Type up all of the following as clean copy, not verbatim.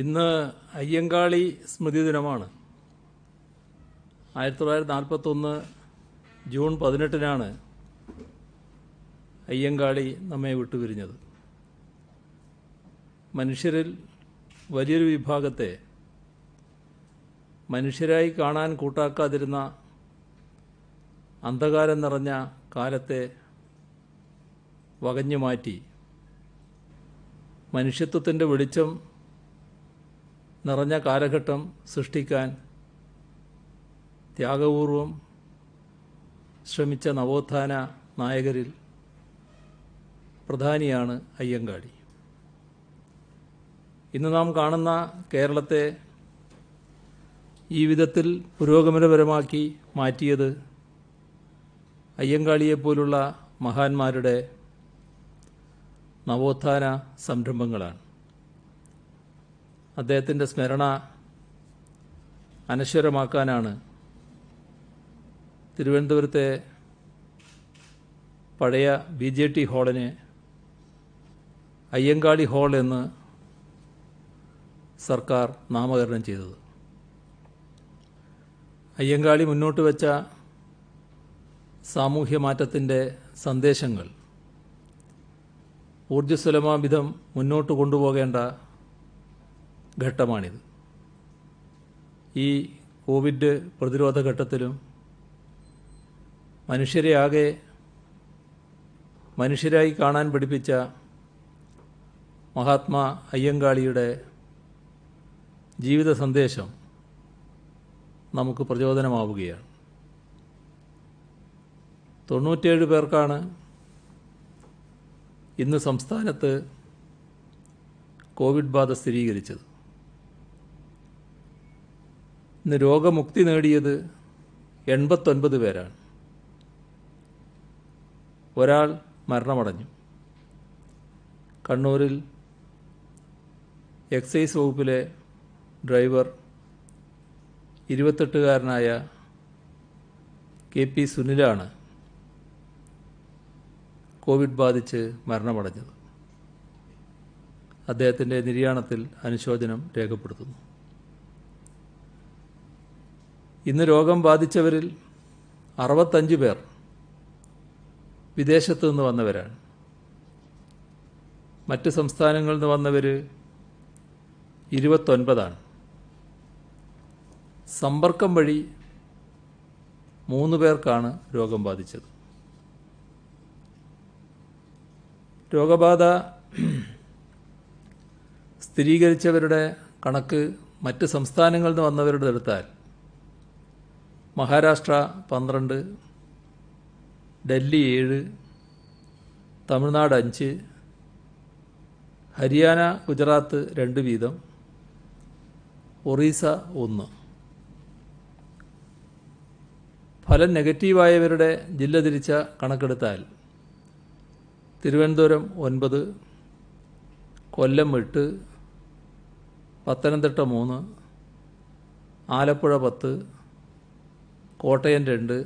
ഇന്ന് അയ്യങ്കാളി സ്മൃതി ദിനമാണ്. 1941 ജൂൺ 18 അയ്യങ്കാളി നമ്മെ വിട്ടുപിരിഞ്ഞത്. മനുഷ്യരിൽ വലിയൊരു വിഭാഗത്തെ മനുഷ്യരായി കാണാൻ കൂട്ടാക്കാതിരുന്ന അന്ധകാരം നിറഞ്ഞ കാലത്തെ വകഞ്ഞു മാറ്റി മനുഷ്യത്വത്തിൻ്റെ വെളിച്ചം നിറഞ്ഞ കാലഘട്ടം സൃഷ്ടിക്കാൻ ത്യാഗപൂർവം ശ്രമിച്ച നവോത്ഥാന നായകരിൽ പ്രധാനിയാണ് അയ്യങ്കാളി. ഇന്ന് നാം കാണുന്ന കേരളത്തെ ഈ വിധത്തിൽ പുരോഗമനപരമാക്കി മാറ്റിയത് അയ്യങ്കാളിയെപ്പോലുള്ള മഹാന്മാരുടെ നവോത്ഥാന സംരംഭങ്ങളാണ്. അദ്ദേഹത്തിൻ്റെ സ്മരണ അനശ്വരമാക്കാനാണ് തിരുവനന്തപുരത്തെ പഴയ BJT ഹാളിനെ അയ്യങ്കാളി ഹാൾ എന്ന് സർക്കാർ നാമകരണം ചെയ്തത്. അയ്യങ്കാളി മുന്നോട്ട് വച്ച സാമൂഹ്യ മാറ്റത്തിൻ്റെ സന്ദേശങ്ങൾ ഊർജ്ജസ്വലമാം വിധം മുന്നോട്ട് കൊണ്ടുപോകേണ്ട ഘട്ടമാണിത്. ഈ കോവിഡ് പ്രതിരോധ ഘട്ടത്തിലും മനുഷ്യരെ ആകെ മനുഷ്യരായി കാണാൻ പഠിപ്പിച്ച മഹാത്മാ അയ്യങ്കാളിയുടെ ജീവിത സന്ദേശം നമുക്ക് പ്രചോദനമാവുകയാണ്. 97 പേർക്കാണ് ഇന്ന് സംസ്ഥാനത്ത് കോവിഡ് ബാധ സ്ഥിരീകരിച്ചത്. ഇന്ന് രോഗമുക്തി നേടിയത് 89 പേരാണ്. ഒരാൾ മരണമടഞ്ഞു. കണ്ണൂരിൽ എക്സൈസ് വകുപ്പിലെ ഡ്രൈവർ 28-കാരനായ KP സുനിലാണ് കോവിഡ് ബാധിച്ച് മരണമടഞ്ഞത്. അദ്ദേഹത്തിൻ്റെ നിര്യാണത്തിൽ അനുശോചനം രേഖപ്പെടുത്തുന്നു. ഇന്ന് രോഗം ബാധിച്ചവരിൽ 65 പേർ വിദേശത്തു നിന്ന് വന്നവരാണ്. മറ്റ് സംസ്ഥാനങ്ങളിൽ നിന്ന് വന്നവർ 29. സമ്പർക്കം വഴി 3 പേർക്കാണ് രോഗം ബാധിച്ചത്. രോഗബാധ സ്ഥിരീകരിച്ചവരുടെ കണക്ക് മറ്റ് സംസ്ഥാനങ്ങളിൽ നിന്ന് വന്നവരുടെ എടുത്താൽ മഹാരാഷ്ട്ര 12, ഡൽഹി 7, തമിഴ്നാട് 5, ഹരിയാന, ഗുജറാത്ത് 2 വീതം, ഒറീസ 1. ഫലം നെഗറ്റീവായവരുടെ ജില്ല തിരിച്ച കണക്കെടുത്താൽ തിരുവനന്തപുരം 9, കൊല്ലം 8, പത്തനംതിട്ട 3, ആലപ്പുഴ 10, കോട്ടയം 2,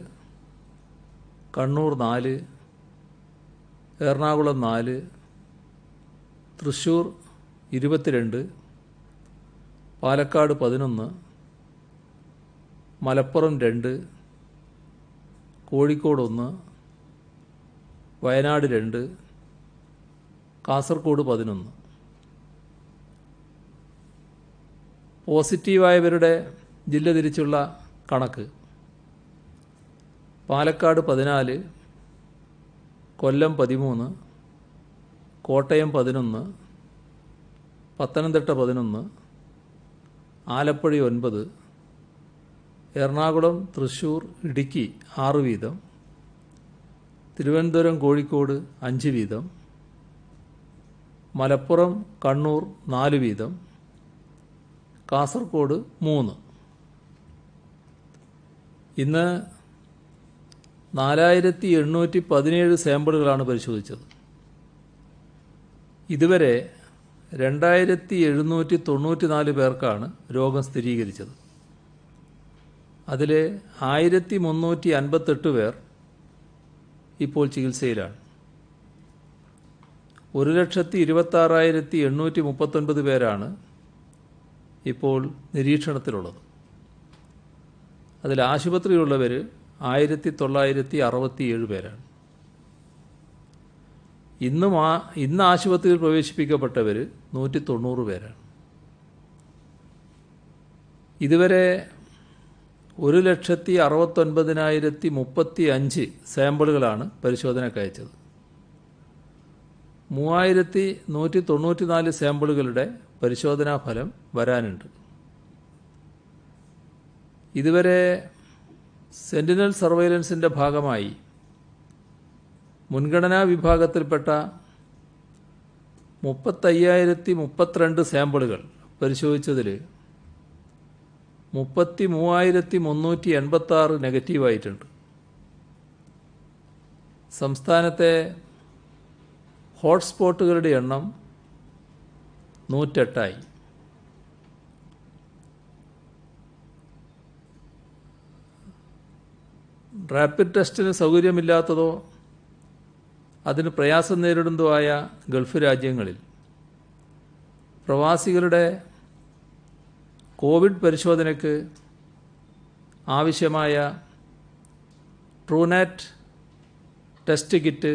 കണ്ണൂർ 4, എറണാകുളം 4, തൃശ്ശൂർ 22, പാലക്കാട് 11, മലപ്പുറം 2, കോഴിക്കോട് 1, വയനാട് 2, കാസർഗോഡ് 11. പോസിറ്റീവായവരുടെ ജില്ല തിരിച്ചുള്ള കണക്ക് പാലക്കാട് 14, കൊല്ലം 13, കോട്ടയം 11, പത്തനംതിട്ട 11, ആലപ്പുഴ 9, എറണാകുളം, തൃശ്ശൂർ, ഇടുക്കി 6 വീതം, തിരുവനന്തപുരം, കോഴിക്കോട് 5 വീതം, മലപ്പുറം, കണ്ണൂർ 4 വീതം, കാസർഗോഡ് 3. ഇന്ന് 4817 സാമ്പിളുകളാണ് പരിശോധിച്ചത്. ഇതുവരെ 2794 പേർക്കാണ് രോഗം സ്ഥിരീകരിച്ചത്. അതിൽ 1358 പേർ ഇപ്പോൾ ചികിത്സയിലാണ്. 1,26,839 പേരാണ് ഇപ്പോൾ നിരീക്ഷണത്തിലുള്ളത്. അതിൽ ആശുപത്രിയിലുള്ളവർ 1967 പേരാണ്. ഇന്ന് ആശുപത്രിയിൽ പ്രവേശിപ്പിക്കപ്പെട്ടവർ 190 പേരാണ്. ഇതുവരെ 1,69,035 സാമ്പിളുകളാണ് പരിശോധനയ്ക്ക് അയച്ചത്. 3,194 സാമ്പിളുകളുടെ പരിശോധനാ ഫലം വരാനുണ്ട്. ഇതുവരെ സെന്റിനൽ സർവൈലൻസിൻ്റെ ഭാഗമായി മുൻഗണനാ വിഭാഗത്തിൽപ്പെട്ട 30,032 സാമ്പിളുകൾ പരിശോധിച്ചതിൽ 33,386 നെഗറ്റീവായിട്ടുണ്ട്. സംസ്ഥാനത്തെ ഹോട്ട്സ്പോട്ടുകളുടെ എണ്ണം 108ആയി. റാപ്പിഡ് ടെസ്റ്റിന് സൗകര്യമില്ലാത്തതോ അതിന് പ്രയാസം നേരിടുന്നതോ ആയ ഗൾഫ് രാജ്യങ്ങളിൽ പ്രവാസികളുടെ കോവിഡ് പരിശോധനയ്ക്ക് ആവശ്യമായ ട്രൂനാറ്റ് ടെസ്റ്റ് കിറ്റ്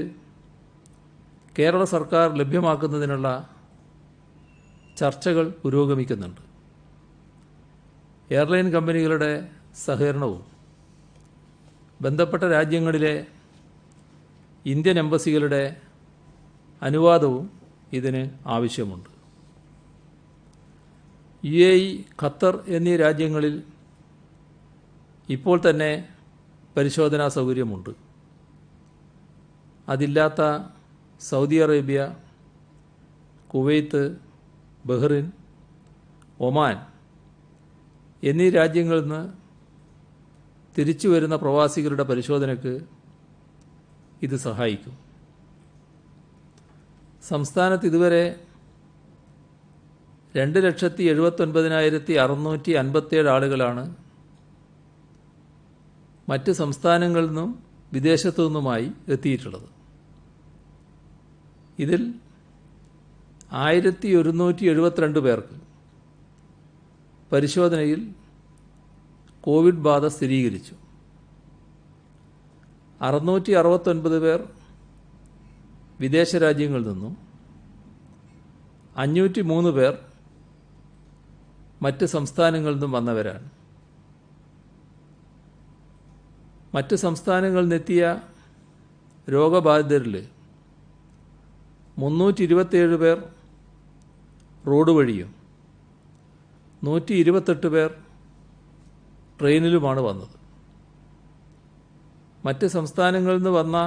കേരള സർക്കാർ ലഭ്യമാക്കുന്നതിനുള്ള ചർച്ചകൾ പുരോഗമിക്കുന്നുണ്ട്. എയർലൈൻ കമ്പനികളുടെ സഹകരണവും ബന്ധപ്പെട്ട രാജ്യങ്ങളിലെ ഇന്ത്യൻ എംബസികളുടെ അനുവാദവും ഇതിന് ആവശ്യമുണ്ട്. UAE, ഖത്തർ എന്നീ രാജ്യങ്ങളിൽ ഇപ്പോൾ തന്നെ പരിശോധനാ സൗകര്യമുണ്ട്. അതില്ലാത്ത Saudi Arabia, Kuwait, Bahrain, Oman എന്നീ രാജ്യങ്ങളിൽ നിന്ന് തിരിച്ചു വരുന്ന പ്രവാസികളുടെ പരിശോധനയ്ക്ക് ഇത് സഹായിക്കും. സംസ്ഥാനത്ത് ഇതുവരെ 2,79,657 ആളുകളാണ് മറ്റ് സംസ്ഥാനങ്ങളിൽ നിന്നും വിദേശത്തു നിന്നുമായി എത്തിയിട്ടുള്ളത്. ഇതിൽ 1,172 പേർക്ക് പരിശോധനയിൽ കോവിഡ് ബാധ സ്ഥിരീകരിച്ചു. 669 പേർ വിദേശ രാജ്യങ്ങളിൽ നിന്നും 503 പേർ മറ്റ് സംസ്ഥാനങ്ങളിൽ നിന്നും വന്നവരാണ്. മറ്റ് സംസ്ഥാനങ്ങളിൽ നിന്നെത്തിയ രോഗബാധിതരിൽ 327 പേർ റോഡ് വഴിയും 128 പേർ ട്രെയിനിലുമാണ് വന്നത്. മറ്റ് സംസ്ഥാനങ്ങളിൽ നിന്ന് വന്ന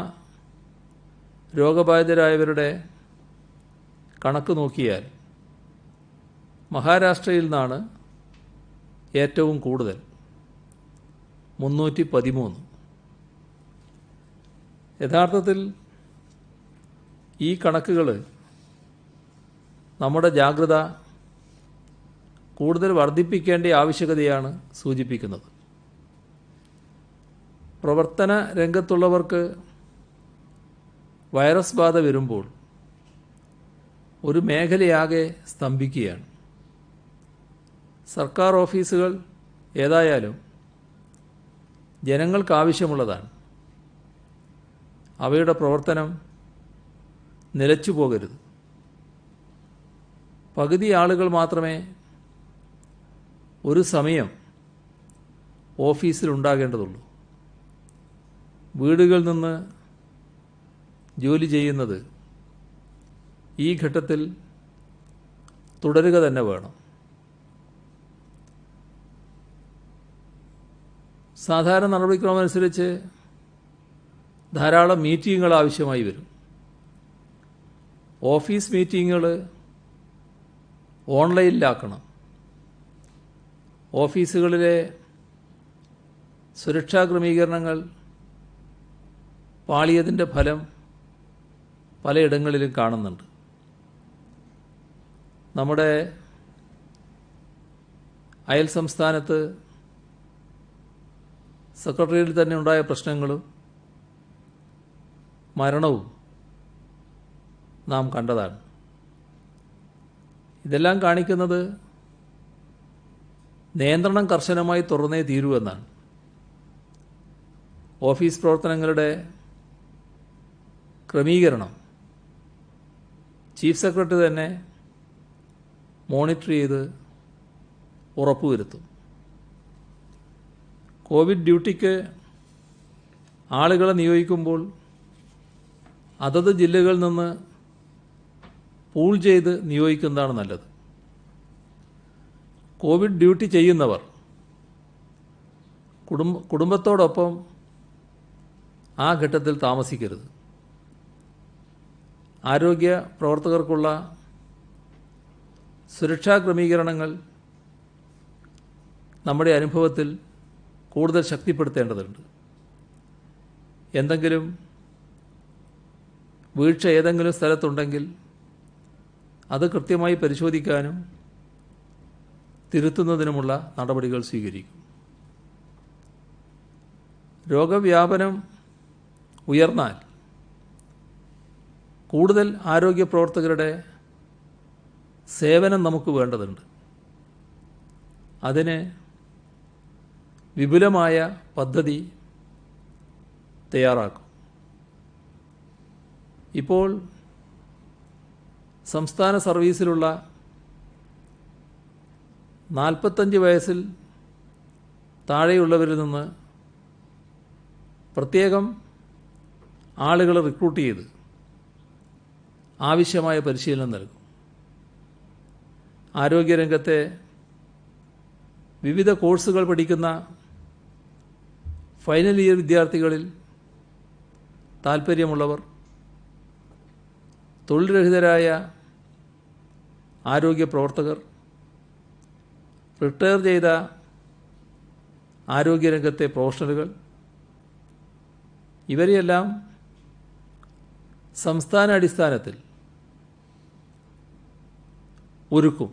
രോഗബാധിതരായവരുടെ കണക്ക് നോക്കിയാൽ മഹാരാഷ്ട്രയിൽ നിന്നാണ് ഏറ്റവും കൂടുതൽ, 313. യഥാർത്ഥത്തിൽ ഈ കണക്കുകൾ നമ്മുടെ ജാഗ്രത കൂടുതൽ വർദ്ധിപ്പിക്കേണ്ട ആവശ്യകതയാണ് സൂചിപ്പിക്കുന്നത്. പ്രവർത്തന രംഗത്തുള്ളവർക്ക് വൈറസ് ബാധ വരുമ്പോൾ ഒരു മേഖലയാകെ സ്തംഭിക്കുകയാണ്. സർക്കാർ ഓഫീസുകൾ ഏതായാലും ജനങ്ങൾക്ക് ആവശ്യമുള്ളതാണ്. അവയുടെ പ്രവർത്തനം നിലച്ചു പോകരുത്. പകുതി ആളുകൾ മാത്രമേ ഒരു സമയം ഓഫീസിലുണ്ടാകേണ്ടതുള്ളൂ. വീടുകളിൽ നിന്ന് ജോലി ചെയ്യുന്നത് ഈ ഘട്ടത്തിൽ തുടരുക തന്നെ വേണം. സാധാരണ നടപടിക്രമമനുസരിച്ച് ധാരാളം മീറ്റിങ്ങുകൾ ആവശ്യമായി വരും. ഓഫീസ് മീറ്റിങ്ങുകൾ ഓൺലൈനിലാക്കണം. ഓഫീസുകളിലെ സുരക്ഷാ ക്രമീകരണങ്ങൾ പാളിയതിൻ്റെ ഫലം പലയിടങ്ങളിലും കാണുന്നുണ്ട്. നമ്മുടെ അയൽ സംസ്ഥാനത്ത് സെക്രട്ടറിയേറ്റിൽ തന്നെ ഉണ്ടായ പ്രശ്നങ്ങളും മരണവും നാം കണ്ടതാണ്. ഇതെല്ലാം കാണിക്കുന്നത് നിയന്ത്രണം കർശനമായി തുറന്നേ തീരുവെന്നാണ്. ഓഫീസ് പ്രവർത്തനങ്ങളുടെ ക്രമീകരണം ചീഫ് സെക്രട്ടറി തന്നെ മോണിറ്റർ ചെയ്ത് ഉറപ്പുവരുത്തും. കോവിഡ് ഡ്യൂട്ടിക്ക് ആളുകളെ നിയോഗിക്കുമ്പോൾ അതത് ജില്ലകളിൽ നിന്ന് പൂൾ ചെയ്ത് നിയോഗിക്കുന്നതാണ് നല്ലത്. കോവിഡ് ഡ്യൂട്ടി ചെയ്യുന്നവർ കുടുംബത്തോടൊപ്പം ആ ഘട്ടത്തിൽ താമസിക്കരുത്. ആരോഗ്യ പ്രവർത്തകർക്കുള്ള സുരക്ഷാ ക്രമീകരണങ്ങൾ നമ്മുടെ അനുഭവത്തിൽ കൂടുതൽ ശക്തിപ്പെടുത്തേണ്ടതുണ്ട്. എന്തെങ്കിലും വീഴ്ച ഏതെങ്കിലും സ്ഥലത്തുണ്ടെങ്കിൽ അത് കൃത്യമായി പരിശോധിക്കാനും തിരുത്തുന്നതിനുമുള്ള നടപടികൾ സ്വീകരിക്കും. രോഗവ്യാപനം ഉയർന്നാൽ കൂടുതൽ ആരോഗ്യ പ്രവർത്തകരുടെ സേവനം നമുക്ക് വേണ്ടതുണ്ട്. അതിന് വിപുലമായ പദ്ധതി തയ്യാറാക്കും. ഇപ്പോൾ സംസ്ഥാന സർവീസിലുള്ള 45 വയസ്സിൽ താഴെയുള്ളവരിൽ നിന്ന് പ്രത്യേകം ആളുകളെ റിക്രൂട്ട് ചെയ്ത് ആവശ്യമായ പരിശീലനം നൽകും. ആരോഗ്യരംഗത്തെ വിവിധ കോഴ്സുകൾ പഠിക്കുന്ന ഫൈനൽ ഇയർ വിദ്യാർത്ഥികളിൽ താൽപ്പര്യമുള്ളവർ, തൊഴിൽ രഹിതരായ ആരോഗ്യ പ്രവർത്തകർ, റിട്ടയർ ചെയ്ത ആരോഗ്യരംഗത്തെ പ്രൊഫഷണലുകൾ, ഇവരെയെല്ലാം സംസ്ഥാന അടിസ്ഥാനത്തിൽ ഒരുക്കും.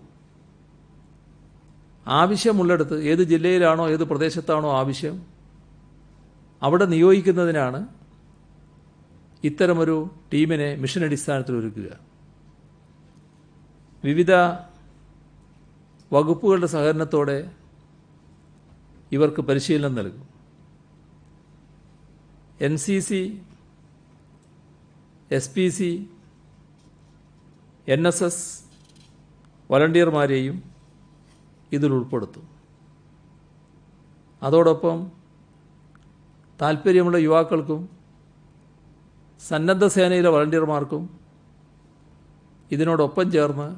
ആവശ്യമുള്ളിടത്ത്, ഏത് ജില്ലയിലാണോ ഏത് പ്രദേശത്താണോ ആവശ്യം, അവിടെ നിയോഗിക്കുന്നതിനാണ് ഇത്തരമൊരു ടീമിനെ മിഷൻ അടിസ്ഥാനത്തിൽ ഒരുക്കുക. വിവിധ വകുപ്പുകളുടെ സഹകരണത്തോടെ ഇവർക്ക് പരിശീലനം നൽകും. NCC, SPC, NSS വളണ്ടിയർമാരെയും ഇതിൽ ഉൾപ്പെടുത്തും. അതോടൊപ്പം താൽപ്പര്യമുള്ള യുവാക്കൾക്കും സന്നദ്ധ സേനയിലെ വളണ്ടിയർമാർക്കും ഇതിനോടൊപ്പം ചേർന്ന്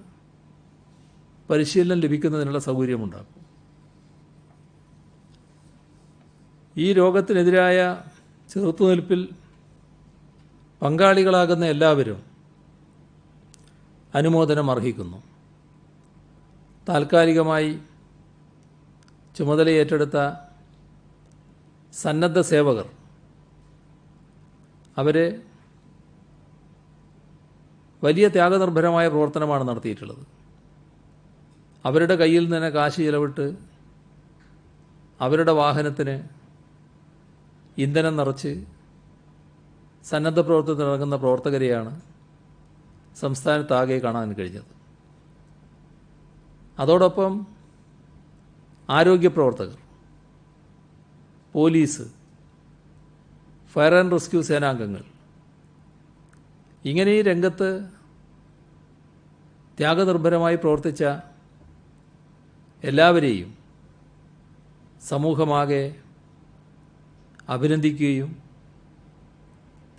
പരിശീലനം ലഭിക്കുന്നതിനുള്ള സൗകര്യമുണ്ടാക്കും. ഈ രോഗത്തിനെതിരായ ചെറുത്തുനിൽപ്പിൽ പങ്കാളികളാകുന്ന എല്ലാവരും അനുമോദനം അർഹിക്കുന്നു. താൽക്കാലികമായി ചുമതലയേറ്റെടുത്ത സന്നദ്ധ സേവകർ, അവർ വലിയ ത്യാഗനിർഭരമായ പ്രവർത്തനമാണ് നടത്തിയിട്ടുള്ളത്. അവരുടെ കയ്യിൽ നിന്ന് കാശ് ചിലവിട്ട് അവരുടെ വാഹനത്തിന് ഇന്ധനം നിറച്ച് സന്നദ്ധ പ്രവർത്തനത്തിൽ ഇറങ്ങുന്ന പ്രവർത്തകരെയാണ് സംസ്ഥാനത്താകെ കാണാൻ കഴിഞ്ഞത്. അതോടൊപ്പം ആരോഗ്യ പ്രവർത്തകർ, പോലീസ്, ഫയർ ആൻഡ് റെസ്ക്യൂ സേനാംഗങ്ങൾ, ഇങ്ങനെ ഈ രംഗത്ത് ത്യാഗനിർഭരമായി പ്രവർത്തിച്ച എല്ലാവരെയും സമൂഹമാകെ അഭിനന്ദിക്കുകയും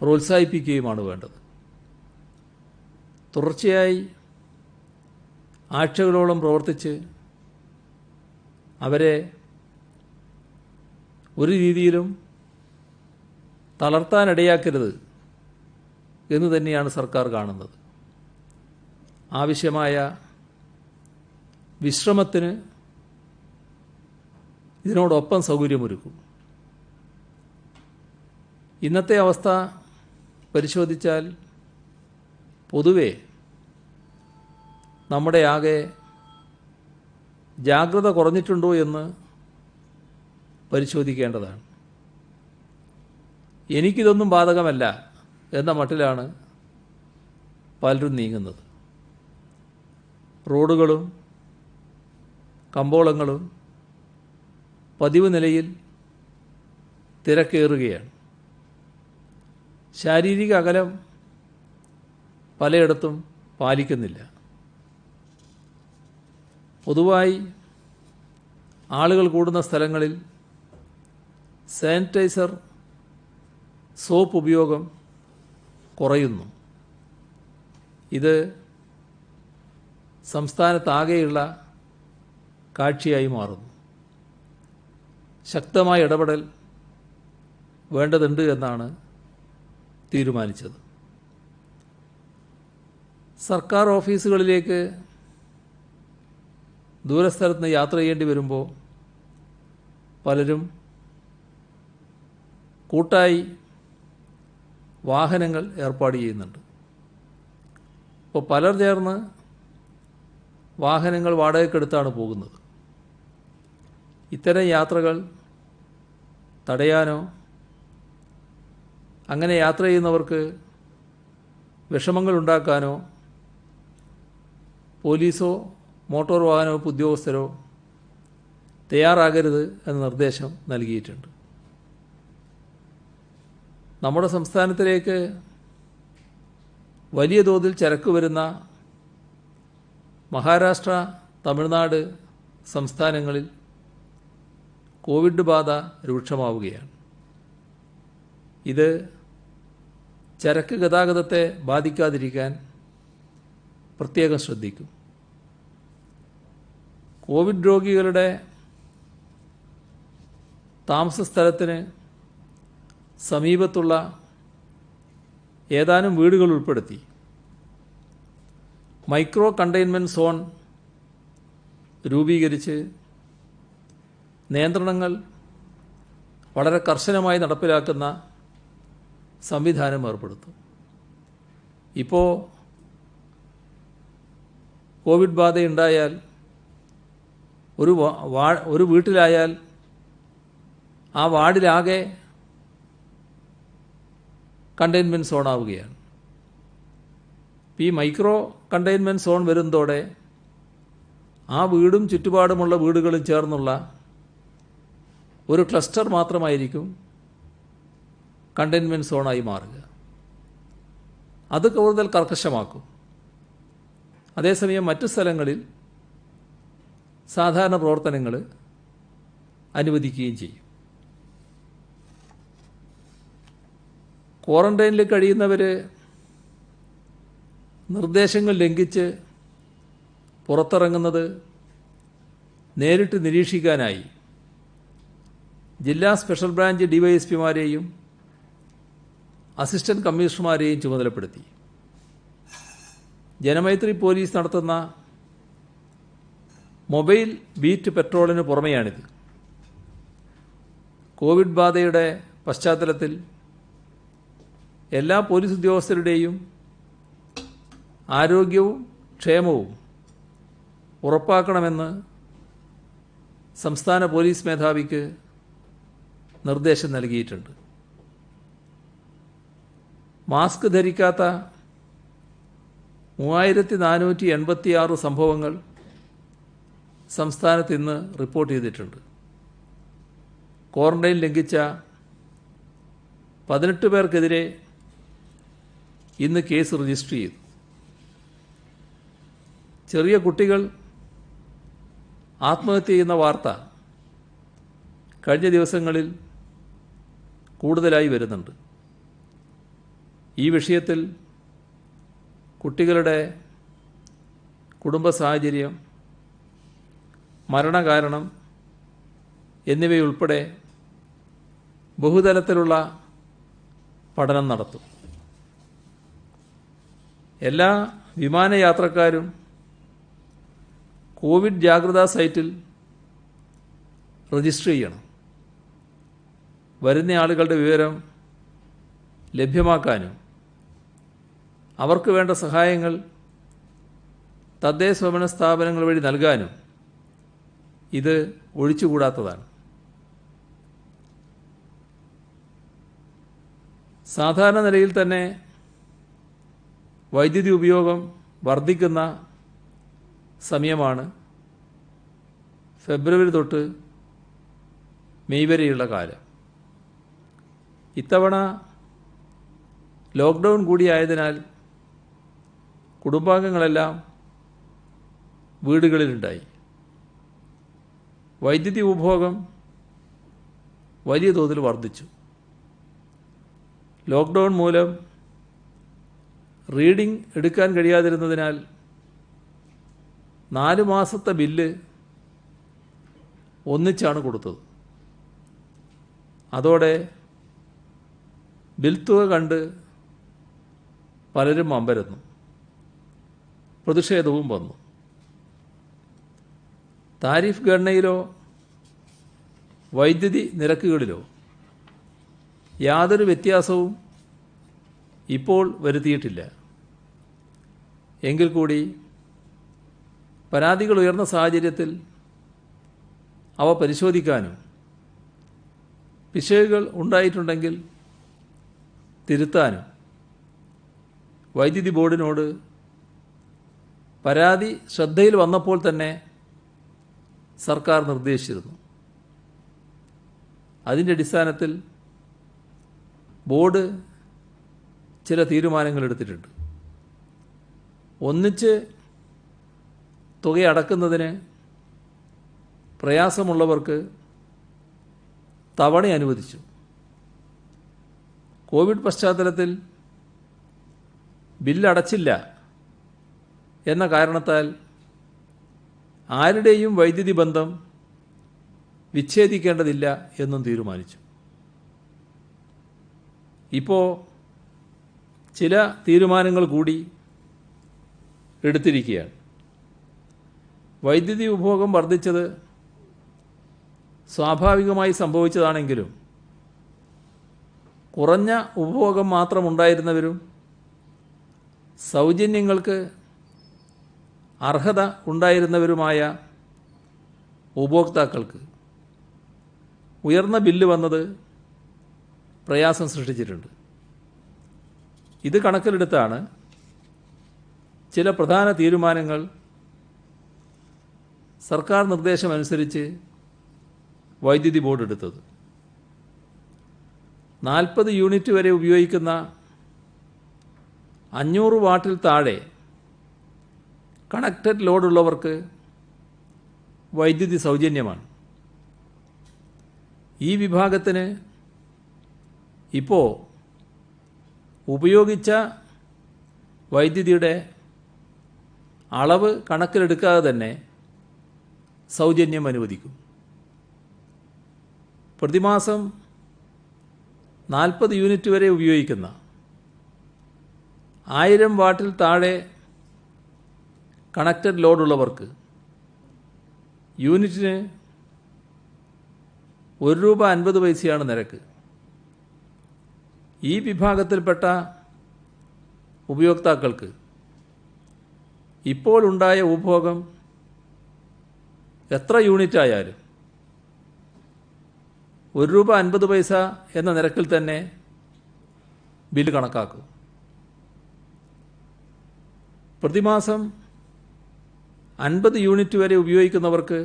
പ്രോത്സാഹിപ്പിക്കുകയുമാണ് വേണ്ടത്. തുടർച്ചയായി ആഴ്ചകളോളം പ്രവർത്തിച്ച് അവരെ ഒരു രീതിയിലും തളർത്താനിടയാക്കരുത് എന്ന് തന്നെയാണ് സർക്കാർ കാണുന്നത്. ആവശ്യമായ വിശ്രമത്തിന് ഇതിനോടൊപ്പം സൗകര്യമൊരുക്കും. ഇന്നത്തെ അവസ്ഥ പരിശോധിച്ചാൽ പൊതുവെ നമ്മുടെ ആകെ ജാഗ്രത കുറഞ്ഞിട്ടുണ്ടോ എന്ന് പരിശോധിക്കേണ്ടതാണ്. എനിക്കിതൊന്നും ബാധകമല്ല എന്ന മട്ടിലാണ് പലരും നീങ്ങുന്നത്. റോഡുകളും കമ്പോളങ്ങളും പതിവ് നിലയിൽ തിരക്കേറുകയാണ്. ശാരീരിക അകലം പലയിടത്തും പാലിക്കുന്നില്ല. പൊതുവായി ആളുകൾ കൂടുന്ന സ്ഥലങ്ങളിൽ സാനിറ്റൈസർ, സോപ്പ് ഉപയോഗം കുറയുന്നു. ഇത് സംസ്ഥാനത്താകെയുള്ള കാഴ്ചയായി മാറുന്നു. ശക്തമായ ഇടപെടൽ വേണ്ടതുണ്ട് എന്നാണ് തീരുമാനിച്ചത്. സർക്കാർ ഓഫീസുകളിലേക്ക് ദൂരസ്ഥലത്ത് നിന്ന് യാത്ര ചെയ്യേണ്ടി വരുമ്പോൾ പലരും കൂട്ടായി വാഹനങ്ങൾ ഏർപ്പാട് ചെയ്യുന്നുണ്ട്. അപ്പോൾ പലർ ചേർന്ന് വാഹനങ്ങൾ വാടകയ്ക്കെടുത്താണ് പോകുന്നത്. ഇത്തരം യാത്രകൾ തടയാനോ അങ്ങനെ യാത്ര ചെയ്യുന്നവർക്ക് വിഷമങ്ങൾ ഉണ്ടാക്കാനോ പോലീസോ മോട്ടോർ വാഹന വകുപ്പ് ഉദ്യോഗസ്ഥരോ തയ്യാറാകരുത് എന്ന നിർദ്ദേശം നൽകിയിട്ടുണ്ട്. നമ്മുടെ സംസ്ഥാനത്തിലേക്ക് വലിയ തോതിൽ ചരക്ക് വരുന്ന മഹാരാഷ്ട്ര, തമിഴ്നാട് സംസ്ഥാനങ്ങളിൽ കോവിഡ് ബാധ രൂക്ഷമാവുകയാണ്. ഇത് ചരക്ക് ഗതാഗതത്തെ ബാധിക്കാതിരിക്കാൻ പ്രത്യേകം ശ്രദ്ധിക്കും. കോവിഡ് രോഗികളുടെ താമസ സ്ഥലത്തിന് സമീപത്തുള്ള ഏതാനും വീടുകൾ ഉൾപ്പെടുത്തി മൈക്രോ കണ്ടെയ്ൻമെൻറ്റ് സോൺ രൂപീകരിച്ച് നിയന്ത്രണങ്ങൾ വളരെ കർശനമായി നടപ്പിലാക്കുന്ന സംവിധാനം ഏർപ്പെടുത്തും. ഇപ്പോൾ കോവിഡ് ബാധയുണ്ടായാൽ ഒരു വീട്ടിലായാൽ ആ വാർഡിലാകെ കണ്ടെയ്ൻമെൻറ്റ് സോണാവുകയാണ്. ഈ മൈക്രോ കണ്ടെയ്ൻമെൻറ്റ് സോൺ വരുന്നതോടെ ആ വീടും ചുറ്റുപാടുമുള്ള വീടുകളും ചേർന്നുള്ള ഒരു ക്ലസ്റ്റർ മാത്രമായിരിക്കും കണ്ടെയ്ൻമെൻറ്റ് സോണായി മാറുക. അത് കൂടുതൽ കർക്കശമാക്കും. അതേസമയം മറ്റു സ്ഥലങ്ങളിൽ സാധാരണ പ്രവർത്തനങ്ങൾ അനുവദിക്കുകയും ചെയ്യും. ക്വാറന്റൈനിൽ കഴിയുന്നവർ നിർദ്ദേശങ്ങൾ ലംഘിച്ച് പുറത്തിറങ്ങുന്നത് നേരിട്ട് നിരീക്ഷിക്കാനായി ജില്ലാ സ്പെഷ്യൽ ബ്രാഞ്ച് ഡിവൈഎസ്പിമാരെയും അസിസ്റ്റന്റ് കമ്മീഷണർമാരെയും ചുമതലപ്പെടുത്തി. ജനമൈത്രി പോലീസ് നടത്തുന്ന മൊബൈൽ ബീറ്റ് പെട്രോളിന് പുറമെയാണിത്. കോവിഡ് ബാധയുടെ പശ്ചാത്തലത്തിൽ എല്ലാ പോലീസ് ഉദ്യോഗസ്ഥരുടെയും ആരോഗ്യവും ക്ഷേമവും ഉറപ്പാക്കണമെന്ന് സംസ്ഥാന പോലീസ് മേധാവിക്ക് നിർദ്ദേശം നൽകിയിട്ടുണ്ട്. മാസ്ക് ധരിക്കാത്ത 3486 സംഭവങ്ങൾ സംസ്ഥാനത്ത് ഇന്ന് റിപ്പോർട്ട് ചെയ്തിട്ടുണ്ട്. ക്വാറന്റൈൻ ലംഘിച്ച 18 പേർക്കെതിരെ ഇന്ന് കേസ് രജിസ്റ്റർ ചെയ്തു. ചെറിയ കുട്ടികൾ ആത്മഹത്യ ചെയ്യുന്ന വാർത്ത കഴിഞ്ഞ ദിവസങ്ങളിൽ കൂടുതലായി വരുന്നുണ്ട്. ഈ വിഷയത്തിൽ കുട്ടികളുടെ കുടുംബ സാഹചര്യം, മരണകാരണം എന്നിവയുൾപ്പെടെ ബഹുതലത്തിലുള്ള പഠനം നടത്തും. എല്ലാ വിമാനയാത്രക്കാരും കോവിഡ് ജാഗ്രതാ സൈറ്റിൽ രജിസ്റ്റർ ചെയ്യണം. വരുന്ന ആളുകളുടെ വിവരം ലഭ്യമാക്കാനും അവർക്ക് വേണ്ട സഹായങ്ങൾ തദ്ദേശ സ്വയംഭരണ സ്ഥാപനങ്ങൾ വഴി നൽകാനും ഇത് ഒഴിച്ചുകൂടാത്തതാണ്. സാധാരണ നിലയിൽ തന്നെ വൈദ്യുതി ഉപയോഗം വർദ്ധിക്കുന്ന സമയമാണ്. ഫെബ്രുവരി തൊട്ട് മെയ് വരെയുള്ള കാലം. ഇത്തവണ ലോക്ക്ഡൗൺ കൂടിയായതിനാൽ കുടുംബാംഗങ്ങളെല്ലാം വീടുകളിലുണ്ടായി. വൈദ്യുതി ഉപഭോഗം വലിയ തോതിൽ വർദ്ധിച്ചു. ലോക്ക്ഡൗൺ മൂലം റീഡിംഗ് എടുക്കാൻ കഴിയാതിരുന്നതിനാൽ 4 മാസത്തെ ബില്ല് ഒന്നിച്ചാണ് കൊടുത്തത്. അതോടെ ബിൽ തുക കണ്ട് പലരും അമ്പരന്നു. പ്രതിഷേധവും വന്നു. താരിഫ് ഗണനയിലോ വൈദ്യുതി നിരക്കുകളിലോ യാതൊരു വ്യത്യാസവും ഇപ്പോൾ വരുത്തിയിട്ടില്ല. എങ്കിൽ കൂടി പരാതികൾ ഉയർന്ന സാഹചര്യത്തിൽ അവ പരിശോധിക്കാനും പിശകുകൾ ഉണ്ടായിട്ടുണ്ടെങ്കിൽ തിരുത്താനും വൈദ്യുതി ബോർഡിനോട് പരാതി ശ്രദ്ധയിൽ വന്നപ്പോൾ തന്നെ സർക്കാർ നിർദ്ദേശിച്ചിരുന്നു. അതിൻ്റെ അടിസ്ഥാനത്തിൽ ബോർഡ് ചില തീരുമാനങ്ങൾ എടുത്തിട്ടുണ്ട്. ഒന്നിച്ച് തുക അടക്കുന്നതിന് പ്രയാസമുള്ളവർക്ക് തവണ അനുവദിച്ചു. കോവിഡ് പശ്ചാത്തലത്തിൽ ബില്ലടച്ചില്ല എന്ന കാരണത്താൽ ആരുടെയും വൈദ്യുതി ബന്ധം വിച്ഛേദിക്കേണ്ടതില്ല എന്നും തീരുമാനിച്ചു. ഇപ്പോൾ ചില തീരുമാനങ്ങൾ കൂടി എടുത്തിരിക്കുകയാണ്. വൈദ്യുതി ഉപഭോഗം വർദ്ധിച്ചത് സ്വാഭാവികമായി സംഭവിച്ചതാണെങ്കിലും കുറഞ്ഞ ഉപഭോഗം മാത്രമുണ്ടായിരുന്നവരും സൗജന്യങ്ങൾക്ക് അർഹത ഉണ്ടായിരുന്നവരുമായ ഉപഭോക്താക്കൾക്ക് ഉയർന്ന ബില്ല് വന്നത് പ്രയാസം സൃഷ്ടിച്ചിട്ടുണ്ട്. ഇത് കണക്കിലെടുത്താണ് ചില പ്രധാന തീരുമാനങ്ങൾ സർക്കാർ നിർദ്ദേശമനുസരിച്ച് വൈദ്യുതി ബോർഡ് എടുത്തത്. 40 യൂണിറ്റ് വരെ ഉപയോഗിക്കുന്ന 500 വാട്ടിൽ താഴെ കണക്റ്റഡ് ലോഡുള്ളവർക്ക് വൈദ്യുതി സൗജന്യമാണ്. ഈ വിഭാഗത്തിന് ഇപ്പോൾ ഉപയോഗിച്ച വൈദ്യുതിയുടെ അളവ് കണക്കിലെടുക്കാതെ തന്നെ സൗജന്യം അനുവദിക്കും. പ്രതിമാസം 40 യൂണിറ്റ് വരെ ഉപയോഗിക്കുന്ന 1000 വാട്ടിൽ താഴെ കണക്റ്റഡ് ലോഡുള്ളവർക്ക് യൂണിറ്റിന് ₹1.50 നിരക്ക്. ഈ വിഭാഗത്തിൽപ്പെട്ട ഉപയോക്താക്കൾക്ക് ഇപ്പോൾ ഉണ്ടായ ഉപഭോഗം എത്ര യൂണിറ്റ് ആയാലും ₹1.50 എന്ന നിരക്കിൽ തന്നെ ബില്ല് കണക്കാക്കും. പ്രതിമാസം 50 യൂണിറ്റ് വരെ ഉപയോഗിക്കുന്നവർക്ക്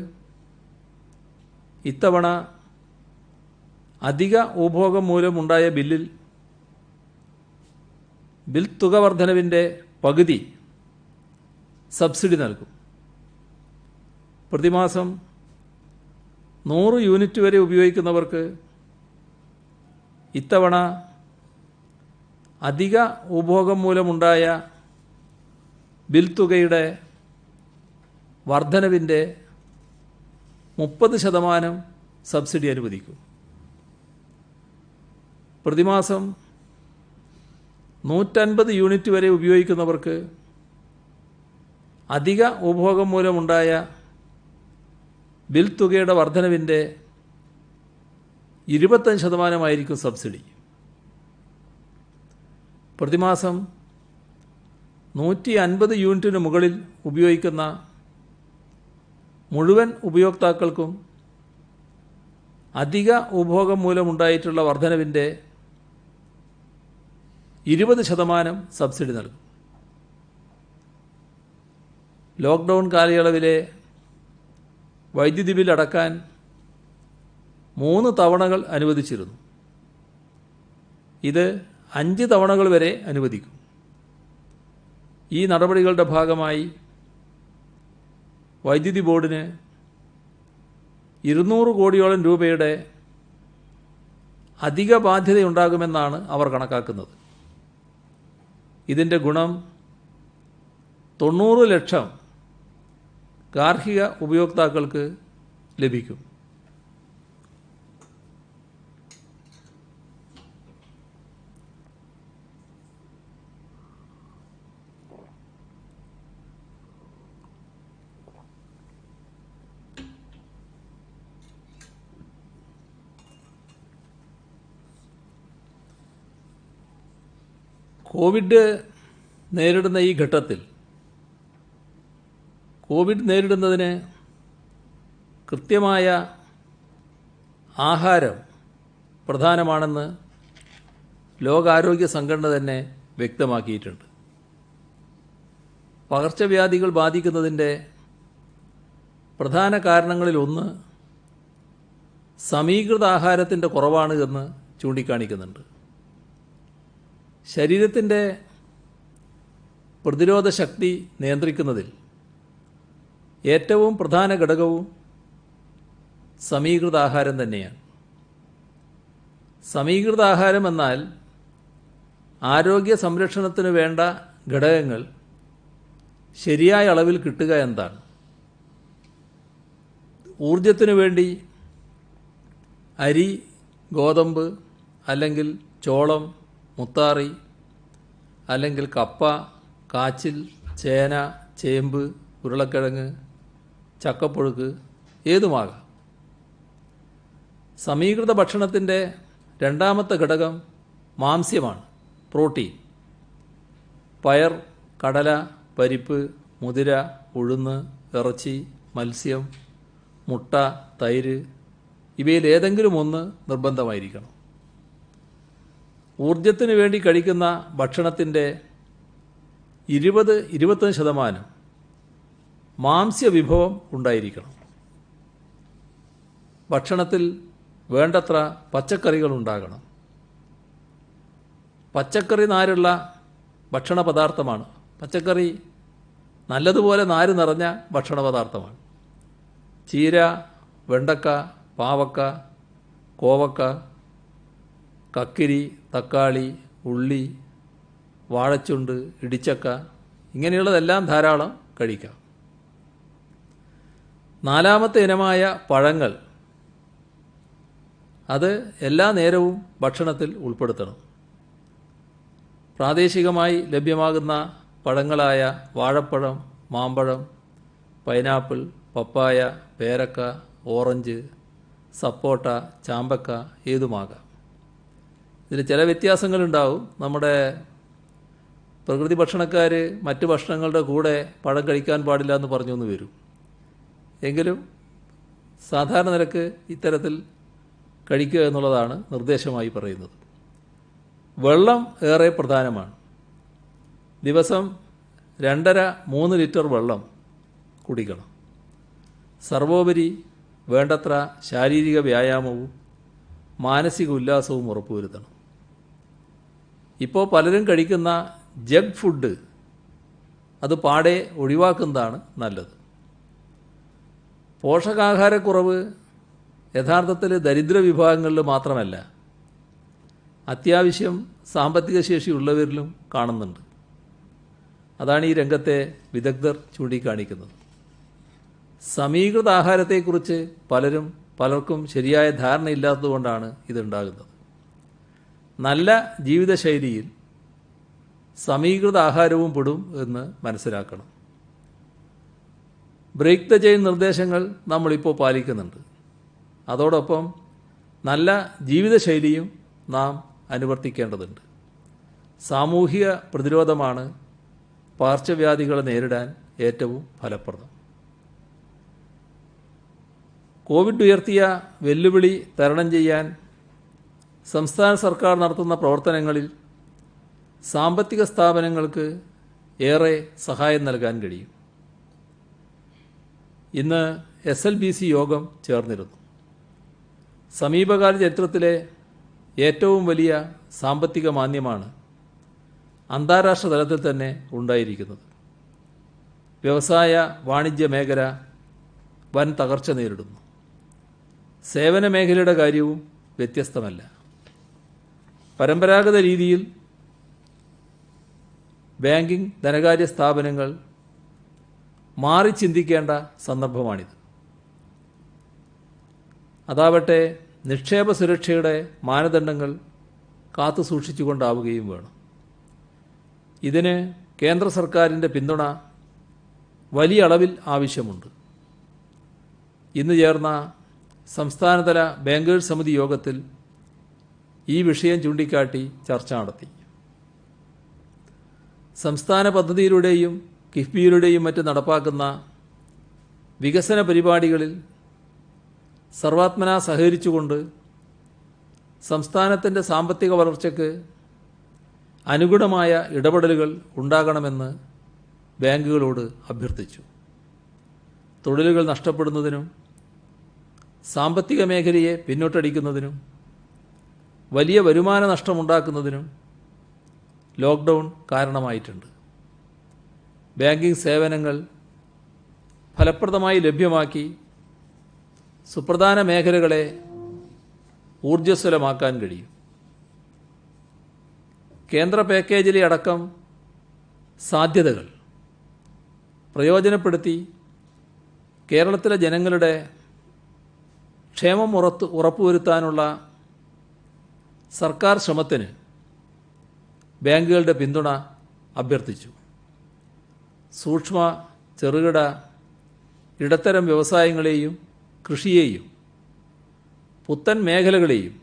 ഇത്തവണ അധിക ഉപഭോഗം മൂലമുണ്ടായ ബിൽ തുക വർധനവിൻ്റെ പകുതി സബ്സിഡി നൽകും. പ്രതിമാസം 100 യൂണിറ്റ് വരെ ഉപയോഗിക്കുന്നവർക്ക് ഇത്തവണ അധിക ഉപഭോഗം മൂലമുണ്ടായ ബിൽ തുകയുടെ വർധനവിൻ്റെ 30% സബ്സിഡി അനുവദിക്കും. പ്രതിമാസം 150 യൂണിറ്റ് വരെ ഉപയോഗിക്കുന്നവർക്ക് അധിക ഉപഭോഗം മൂലമുണ്ടായ ബിൽ തുകയുടെ വർധനവിൻ്റെ 25% സബ്സിഡി. പ്രതിമാസം 150 യൂണിറ്റിന് മുകളിൽ ഉപയോഗിക്കുന്ന മുഴുവൻ ഉപയോക്താക്കൾക്കും അധിക ഉപഭോഗം മൂലമുണ്ടായിട്ടുള്ള വർധനവിൻ്റെ 20% സബ്സിഡി നൽകും. ലോക്ക്ഡൗൺ കാലയളവിലെ വൈദ്യുതി ബിൽ അടക്കാൻ 3 തവണകൾ അനുവദിച്ചിരുന്നു. ഇത് 5 തവണകൾ വരെ അനുവദിക്കും. ഈ നടപടികളുടെ ഭാഗമായി വൈദ്യുതി ബോർഡിന് 200 കോടിയോളം രൂപയുടെ അധിക ബാധ്യതയുണ്ടാകുമെന്നാണ് അവർ കണക്കാക്കുന്നത്. ഇതിൻ്റെ ഗുണം 90 ലക്ഷം ഗാർഹിക ഉപയോക്താക്കൾക്ക് ലഭിക്കും. കോവിഡ് നേരിടുന്ന ഈ ഘട്ടത്തിൽ കോവിഡ് നേരിടുന്നതിന് കൃത്യമായ ആഹാരം പ്രധാനമാണെന്ന് ലോകാരോഗ്യ സംഘടന തന്നെ വ്യക്തമാക്കിയിട്ടുണ്ട്. പകർച്ചവ്യാധികൾ ബാധിക്കുന്നതിൻ്റെ പ്രധാന കാരണങ്ങളിലൊന്ന് സമീകൃത ആഹാരത്തിൻ്റെ കുറവാണ് എന്ന് ചൂണ്ടിക്കാണിക്കുന്നുണ്ട്. ശരീരത്തിൻ്റെ പ്രതിരോധ ശക്തി നിയന്ത്രിക്കുന്നതിൽ ഏറ്റവും പ്രധാന ഘടകവും സമീകൃത ആഹാരം തന്നെയാണ്. സമീകൃത ആഹാരം എന്നാൽ ആരോഗ്യ സംരക്ഷണത്തിന് വേണ്ട ഘടകങ്ങൾ ശരിയായ അളവിൽ കിട്ടുക എന്നതാണ്. ഊർജത്തിനു വേണ്ടി അരി, ഗോതമ്പ് അല്ലെങ്കിൽ ചോളം, മുത്താറി അല്ലെങ്കിൽ കപ്പ, കാച്ചിൽ, ചേന, ചേമ്പ്, ഉരുളക്കിഴങ്ങ്, ചക്കപ്പുഴുക്ക് ഏതുമാകാം. സമീകൃത ഭക്ഷണത്തിൻ്റെ രണ്ടാമത്തെ ഘടകം മാംസ്യമാണ്, പ്രോട്ടീൻ. പയർ, കടല, പരിപ്പ്, മുതിര, ഉഴുന്ന്, ഇറച്ചി, മത്സ്യം, മുട്ട, തൈര് ഇവയിൽ ഏതെങ്കിലും ഒന്ന് നിർബന്ധമായിരിക്കണം. ഊർജത്തിന് വേണ്ടി കഴിക്കുന്ന ഭക്ഷണത്തിൻ്റെ 20-25% മാംസ്യവിഭവം ഉണ്ടായിരിക്കണം. ഭക്ഷണത്തിൽ വേണ്ടത്ര പച്ചക്കറികൾ ഉണ്ടാകണം. പച്ചക്കറി നാരുള്ള ഭക്ഷണ പദാർത്ഥമാണ്. പച്ചക്കറി നല്ലതുപോലെ നാര് നിറഞ്ഞ ഭക്ഷണ പദാർത്ഥമാണ്. ചീര, വെണ്ടക്ക, പാവക്ക, കോവക്ക, കക്കിരി, തക്കാളി, ഉള്ളി, വാഴച്ചുണ്ട്, ഇടിച്ചക്ക ഇങ്ങനെയുള്ളതെല്ലാം ധാരാളം കഴിക്കാം. നാലാമത്തെ ഇനമായ പഴങ്ങൾ, അത് എല്ലാ നേരവും ഭക്ഷണത്തിൽ ഉൾപ്പെടുത്തണം. പ്രാദേശികമായി ലഭ്യമാകുന്ന പഴങ്ങളായ വാഴപ്പഴം, മാമ്പഴം, പൈനാപ്പിൾ, പപ്പായ, പേരക്ക, ഓറഞ്ച്, സപ്പോട്ട, ചാമ്പക്ക ഏതുമാകാം. ഇതിൽ ചില വ്യത്യാസങ്ങളുണ്ടാവും. നമ്മുടെ പ്രകൃതി ഭക്ഷണക്കാർ മറ്റ് ഭക്ഷണങ്ങളുടെ കൂടെ പഴം കഴിക്കാൻ പാടില്ല എന്ന് പറഞ്ഞു എന്ന് വരും. എങ്കിലും സാധാരണ നിരക്ക് ഇത്തരത്തിൽ കഴിക്കുക എന്നുള്ളതാണ് നിർദ്ദേശമായി പറയുന്നത്. വെള്ളം ഏറെ പ്രധാനമാണ്. ദിവസം 2.5-3 ലിറ്റർ വെള്ളം കുടിക്കണം. സർവോപരി വേണ്ടത്ര ശാരീരിക വ്യായാമവും മാനസിക ഉല്ലാസവും ഉറപ്പുവരുത്തണം. ഇപ്പോൾ പലരും കഴിക്കുന്ന ജങ്ക് ഫുഡ് അത് പാടെ ഒഴിവാക്കുന്നതാണ് നല്ലത്. പോഷകാഹാരക്കുറവ് യഥാർത്ഥത്തിൽ ദരിദ്ര വിഭാഗങ്ങളിൽ മാത്രമല്ല, അത്യാവശ്യം സാമ്പത്തിക ശേഷിയുള്ളവരിലും കാണുന്നുണ്ട്. അതാണ് ഈ രംഗത്തെ വിദഗ്ധർ ചൂണ്ടിക്കാണിക്കുന്നത്. സമീകൃത ആഹാരത്തെക്കുറിച്ച് പലർക്കും ശരിയായ ധാരണയില്ലാത്തതുകൊണ്ടാണ് ഇതുണ്ടാകുന്നത്. നല്ല ജീവിതശൈലിയിൽ സമീകൃത ആഹാരവും പെടും എന്ന് മനസ്സിലാക്കണം. ബ്രേക്ക് ദ ചെയിൻ നിർദ്ദേശങ്ങൾ നമ്മളിപ്പോൾ പാലിക്കുന്നുണ്ട്. അതോടൊപ്പം നല്ല ജീവിതശൈലിയും നാം അനുവർത്തിക്കേണ്ടതുണ്ട്. സാമൂഹിക പ്രതിരോധമാണ് പകർച്ചവ്യാധികളെ നേരിടാൻ ഏറ്റവും ഫലപ്രദം. കോവിഡ് ഉയർത്തിയ വെല്ലുവിളി തരണം ചെയ്യാൻ സംസ്ഥാന സർക്കാർ നടത്തുന്ന പ്രവർത്തനങ്ങളിൽ സാമ്പത്തിക സ്ഥാപനങ്ങൾക്ക് ഏറെ സഹായം നൽകാൻ കഴിയും. ഇന്ന് SLBC യോഗം ചേർന്നിരുന്നു. സമീപകാല ചരിത്രത്തിലെ ഏറ്റവും വലിയ സാമ്പത്തിക മാന്ദ്യമാണ് അന്താരാഷ്ട്ര തലത്തിൽ തന്നെ ഉണ്ടായിരിക്കുന്നത്. വ്യവസായ വാണിജ്യ മേഖല വൻ തകർച്ച നേരിടുന്നു. സേവന മേഖലയുടെ കാര്യവും വ്യത്യസ്തമല്ല. പരമ്പരാഗത രീതിയിൽ ബാങ്കിംഗ് ധനകാര്യ സ്ഥാപനങ്ങൾ മാറി ചിന്തിക്കേണ്ട സന്ദർഭമാണിത്. അതാവട്ടെ നിക്ഷേപ സുരക്ഷയുടെ മാനദണ്ഡങ്ങൾ കാത്തു സൂക്ഷിച്ചുകൊണ്ടാവുകയും വേണം. ഇതിന് കേന്ദ്ര സർക്കാരിൻ്റെ പിന്തുണ വലിയ അളവിൽ ആവശ്യമുണ്ട്. ഇന്ന് ചേർന്ന സംസ്ഥാനതല ബാങ്കേഴ്സ് സമിതി യോഗത്തിൽ ഈ വിഷയം ചൂണ്ടിക്കാട്ടി ചർച്ച നടത്തി. സംസ്ഥാന പദ്ധതിയിലൂടെയും കിഫ്ബിയിലൂടെയും മറ്റും നടപ്പാക്കുന്ന വികസന പരിപാടികളിൽ സർവാത്മന സഹകരിച്ചുകൊണ്ട് സംസ്ഥാനത്തിൻ്റെ സാമ്പത്തിക വളർച്ചയ്ക്ക് അനുഗുണമായ ഇടപെടലുകൾ ഉണ്ടാകണമെന്ന് ബാങ്കുകളോട് അഭ്യർത്ഥിച്ചു. തൊഴിലുകൾ നഷ്ടപ്പെടുന്നതിനും സാമ്പത്തിക മേഖലയെ പിന്നോട്ടടിക്കുന്നതിനും വലിയ വരുമാന നഷ്ടമുണ്ടാക്കുന്നതിനും ലോക്ക്ഡൗൺ കാരണമായിട്ടുണ്ട്. ബാങ്കിംഗ് സേവനങ്ങൾ ഫലപ്രദമായി ലഭ്യമാക്കി സുപ്രധാന മേഖലകളെ ഊർജ്ജസ്വലമാക്കാൻ കഴിയും. കേന്ദ്ര പാക്കേജിലെ അടക്കം സാധ്യതകൾ പ്രയോജനപ്പെടുത്തി കേരളത്തിലെ ജനങ്ങളുടെ ക്ഷേമം ഉറപ്പുവരുത്താനുള്ള സർക്കാർ ശ്രമത്തിന് ബാങ്കുകളുടെ പിന്തുണ അഭ്യർത്ഥിച്ചു. സൂക്ഷ്മ ചെറുകിട ഇടത്തരം വ്യവസായങ്ങളെയും കൃഷിയെയും പുത്തൻ മേഖലകളെയും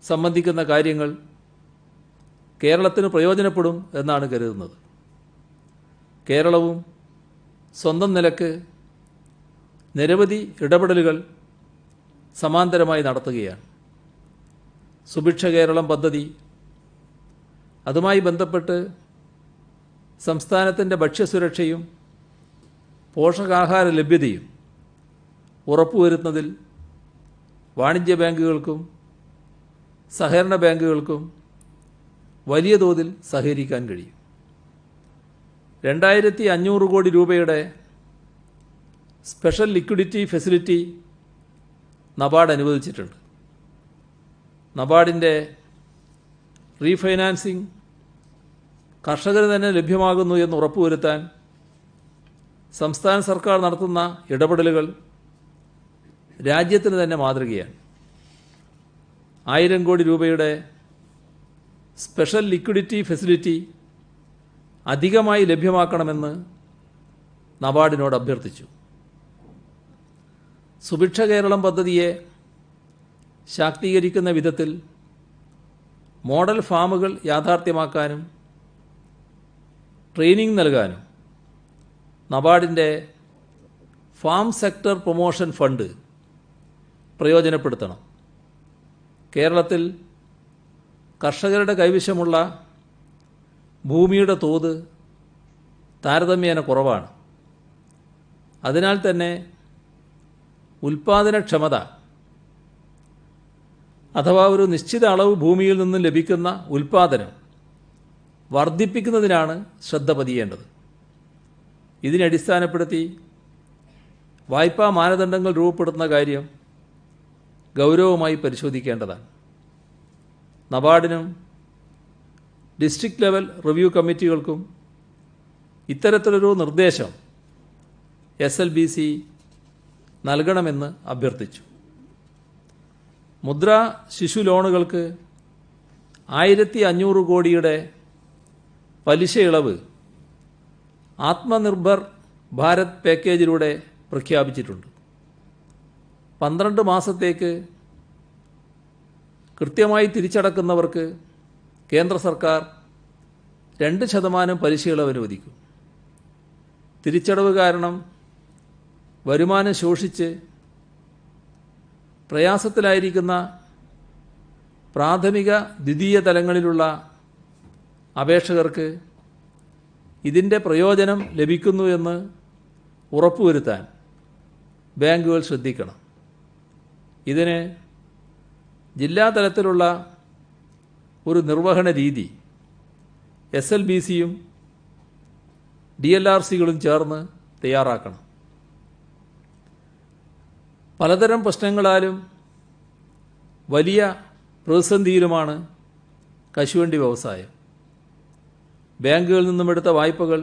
സംബന്ധിക്കുന്ന കാര്യങ്ങൾ കേരളത്തിന് പ്രയോജനപ്പെടും എന്നാണ് കരുതുന്നത്. കേരളവും സ്വന്തം നിലക്ക് നിരവധി ഇടപെടലുകൾ സമാന്തരമായി നടത്തുകയാണ്. സുഭിക്ഷ കേരളം പദ്ധതി, അതുമായി ബന്ധപ്പെട്ട് സംസ്ഥാനത്തിൻ്റെ ഭക്ഷ്യസുരക്ഷയും പോഷകാഹാര ലഭ്യതയും ഉറപ്പുവരുത്തുന്നതിൽ വാണിജ്യ ബാങ്കുകൾക്കും സഹകരണ ബാങ്കുകൾക്കും വലിയ തോതിൽ സഹകരിക്കാൻ കഴിയും. 2500 കോടി രൂപയുടെ സ്പെഷ്യൽ ലിക്വിഡിറ്റി ഫെസിലിറ്റി നബാർഡ് അനുവദിച്ചിട്ടുണ്ട്. നബാർഡിൻ്റെ റീഫൈനാൻസിംഗ് കർഷകന് തന്നെ ലഭ്യമാകുന്നു എന്ന് ഉറപ്പുവരുത്താൻ സംസ്ഥാന സർക്കാർ നടത്തുന്ന ഇടപെടലുകൾ രാജ്യത്തിന് തന്നെ മാതൃകയാണ്. 1000 കോടി രൂപയുടെ സ്പെഷ്യൽ ലിക്വിഡിറ്റി ഫെസിലിറ്റി അധികമായി ലഭ്യമാക്കണമെന്ന് നബാർഡിനോട് അഭ്യർത്ഥിച്ചു. സുഭിക്ഷ കേരളം പദ്ധതിയെ ശാക്തീകരിക്കുന്ന വിധത്തിൽ മോഡൽ ഫാമുകൾ യാഥാർത്ഥ്യമാക്കാനും ട്രെയിനിങ് നൽകാനും നബാർഡിൻ്റെ ഫാം സെക്ടർ പ്രൊമോഷൻ ഫണ്ട് പ്രയോജനപ്പെടുത്തണം. കേരളത്തിൽ കർഷകരുടെ കൈവശമുള്ള ഭൂമിയുടെ തോത് താരതമ്യേന കുറവാണ്. അതിനാൽ തന്നെ ഉൽപാദനക്ഷമത അഥവാ ഒരു നിശ്ചിത അളവ് ഭൂമിയിൽ നിന്നും ലഭിക്കുന്ന ഉൽപാദനം വർദ്ധിപ്പിക്കുന്നതിനാണ് ശ്രദ്ധ പതിയേണ്ടത്. ഇതിനെ അടിസ്ഥാനപ്പെടുത്തി വായ്പാ മാനദണ്ഡങ്ങൾ രൂപപ്പെടുത്തുന്ന കാര്യം ഗൗരവമായി പരിശോധിക്കേണ്ടതാണ്. നബാർഡിനും ഡിസ്ട്രിക്ട് ലെവൽ റിവ്യൂ കമ്മിറ്റികൾക്കും ഇത്തരത്തിലൊരു നിർദ്ദേശം SLBC നൽകണമെന്ന് അഭ്യർത്ഥിച്ചു. മുദ്രാ ശിശു ലോണുകൾക്ക് 1500 കോടിയുടെ പലിശ ഇളവ് ആത്മനിർഭർ ഭാരത് പാക്കേജിലൂടെ പ്രഖ്യാപിച്ചിട്ടുണ്ട്. 12 മാസത്തേക്ക് കൃത്യമായി തിരിച്ചടക്കുന്നവർക്ക് കേന്ദ്ര സർക്കാർ 2% പലിശ ഇളവ് അനുവദിക്കും. തിരിച്ചടവ് കാരണം വരുമാനം ശോഷിച്ച് പ്രയാസത്തിലായിരിക്കുന്ന പ്രാഥമിക ദ്വിതീയ തലങ്ങളിലുള്ള അപേക്ഷകർക്ക് ഇതിൻ്റെ പ്രയോജനം ലഭിക്കുന്നു എന്ന് ഉറപ്പുവരുത്താൻ ബാങ്കുകൾ ശ്രദ്ധിക്കണം. ഇതിന് ജില്ലാ തലത്തിലുള്ള ഒരു നിർവഹണ രീതി SLBCയും DLRCകളും ചേർന്ന് തയ്യാറാക്കണം. പലതരം പ്രശ്നങ്ങളാലും വലിയ പ്രതിസന്ധിയിലുമാണ് കശുവണ്ടി വ്യവസായം. ബാങ്കുകളിൽ നിന്നും എടുത്ത വായ്പകൾ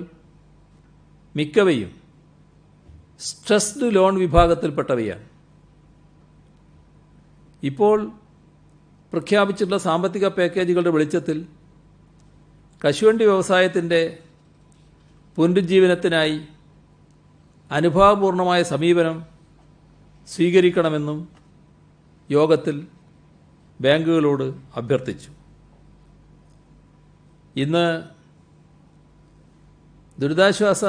മിക്കവയും സ്ട്രെസ്ഡ് ലോൺ വിഭാഗത്തിൽപ്പെട്ടവയാണ്. ഇപ്പോൾ പ്രഖ്യാപിച്ചിട്ടുള്ള സാമ്പത്തിക പാക്കേജുകളുടെ വെളിച്ചത്തിൽ കശുവണ്ടി വ്യവസായത്തിൻ്റെ പുനരുജ്ജീവനത്തിനായി അനുഭാവപൂർണമായ സമീപനം സ്വീകരിക്കണമെന്നും യോഗത്തിൽ ബാങ്കുകളോട് അഭ്യർത്ഥിച്ചു. ഇന്ന് ദുരിതാശ്വാസ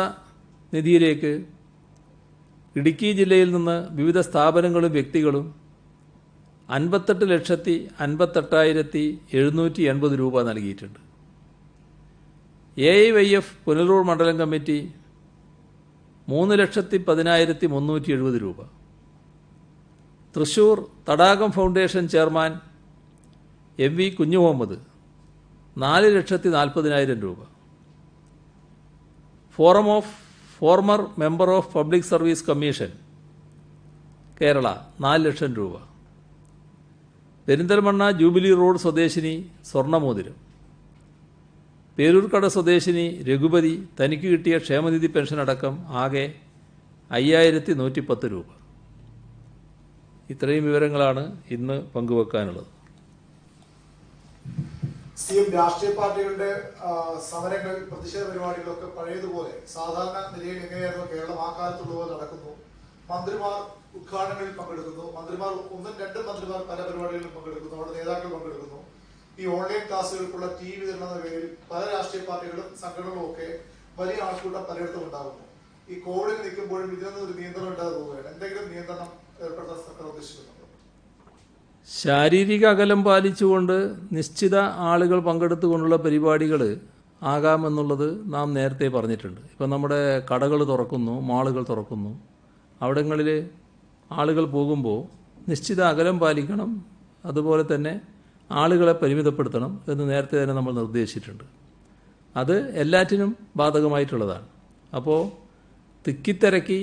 നിധിയിലേക്ക് ഇടുക്കി ജില്ലയിൽ നിന്ന് വിവിധ സ്ഥാപനങ്ങളും വ്യക്തികളും 58,58,780 രൂപ നൽകിയിട്ടുണ്ട്. AIYF പുനലൂർ മണ്ഡലം കമ്മിറ്റി 3,10,370 രൂപ. തൃശൂർ തടാകം ഫൗണ്ടേഷൻ ചെയർമാൻ MV കുഞ്ഞുമുഹമ്മദ് 4,40,000 രൂപ. Forum of former member of public service commission Kerala 4 ലക്ഷം രൂപ. പെരിന്തൽമണ്ണ ജൂബിലി റോഡ് സ്വദേശിനി സ്വർണ്ണമോതിരം. പേരൂർക്കട സ്വദേശിനി രഘുപതി തനിക്ക് കിട്ടിയ ക്ഷേമനിധി പെൻഷൻ അടക്കം ആകെ 5,110 രൂപ. ഇത്രയും വിവരങ്ങളാണ് ഇന്ന് പങ്കുവെക്കാനുള്ളത്. രാഷ്ട്രീയ പാർട്ടികളുടെ സമരങ്ങൾ, പ്രതിഷേധ പരിപാടികളൊക്കെ പഴയതുപോലെ സാധാരണ നിലയിൽ എങ്ങനെയായിരുന്നു കേരളം ആ കാലത്തുള്ളതുപോലെ നടക്കുന്നു. മന്ത്രിമാർ ഉദ്ഘാടനങ്ങളിൽ പങ്കെടുക്കുന്നു, മന്ത്രിമാർ 1-2 മന്ത്രിമാർ പല പരിപാടികളിലും പങ്കെടുക്കുന്നു, അവിടെ നേതാക്കൾ പങ്കെടുക്കുന്നു. ഈ ഓൺലൈൻ ക്ലാസ്സുകൾക്കുള്ള TV വിതരണം എന്ന പേരിൽ പല രാഷ്ട്രീയ പാർട്ടികളും സംഘടനകളും ഒക്കെ വലിയ ആൾക്കൂട്ടം പലയിടത്തും ഉണ്ടാകുന്നു. ഈ കോവിഡിൽ നിൽക്കുമ്പോഴും ഇതിനൊന്നും ഒരു നിയന്ത്രണം ഉണ്ടാകാതെ പോവുകയാണ്. എന്തെങ്കിലും നിയന്ത്രണം ഏർപ്പെടുത്താൻ സർക്കാർ ഉദ്ദേശിക്കുന്നുണ്ടോ? ശാരീരിക അകലം പാലിച്ചുകൊണ്ട് നിശ്ചിത ആളുകൾ പങ്കെടുത്തുകൊണ്ടുള്ള പരിപാടികൾ ആകാമെന്നുള്ളത് നാം നേരത്തെ പറഞ്ഞിട്ടുണ്ട്. ഇപ്പം നമ്മുടെ കടകൾ തുറക്കുന്നു, മാളുകൾ തുറക്കുന്നു. അവിടങ്ങളിൽ ആളുകൾ പോകുമ്പോൾ നിശ്ചിത അകലം പാലിക്കണം, അതുപോലെ തന്നെ ആളുകളെ പരിമിതപ്പെടുത്തണം എന്ന് നേരത്തെ തന്നെ നമ്മൾ നിർദ്ദേശിച്ചിട്ടുണ്ട്. അത് എല്ലാറ്റിനും ബാധകമായിട്ടുള്ളതാണ്. അപ്പോൾ തിക്കിത്തിരക്കി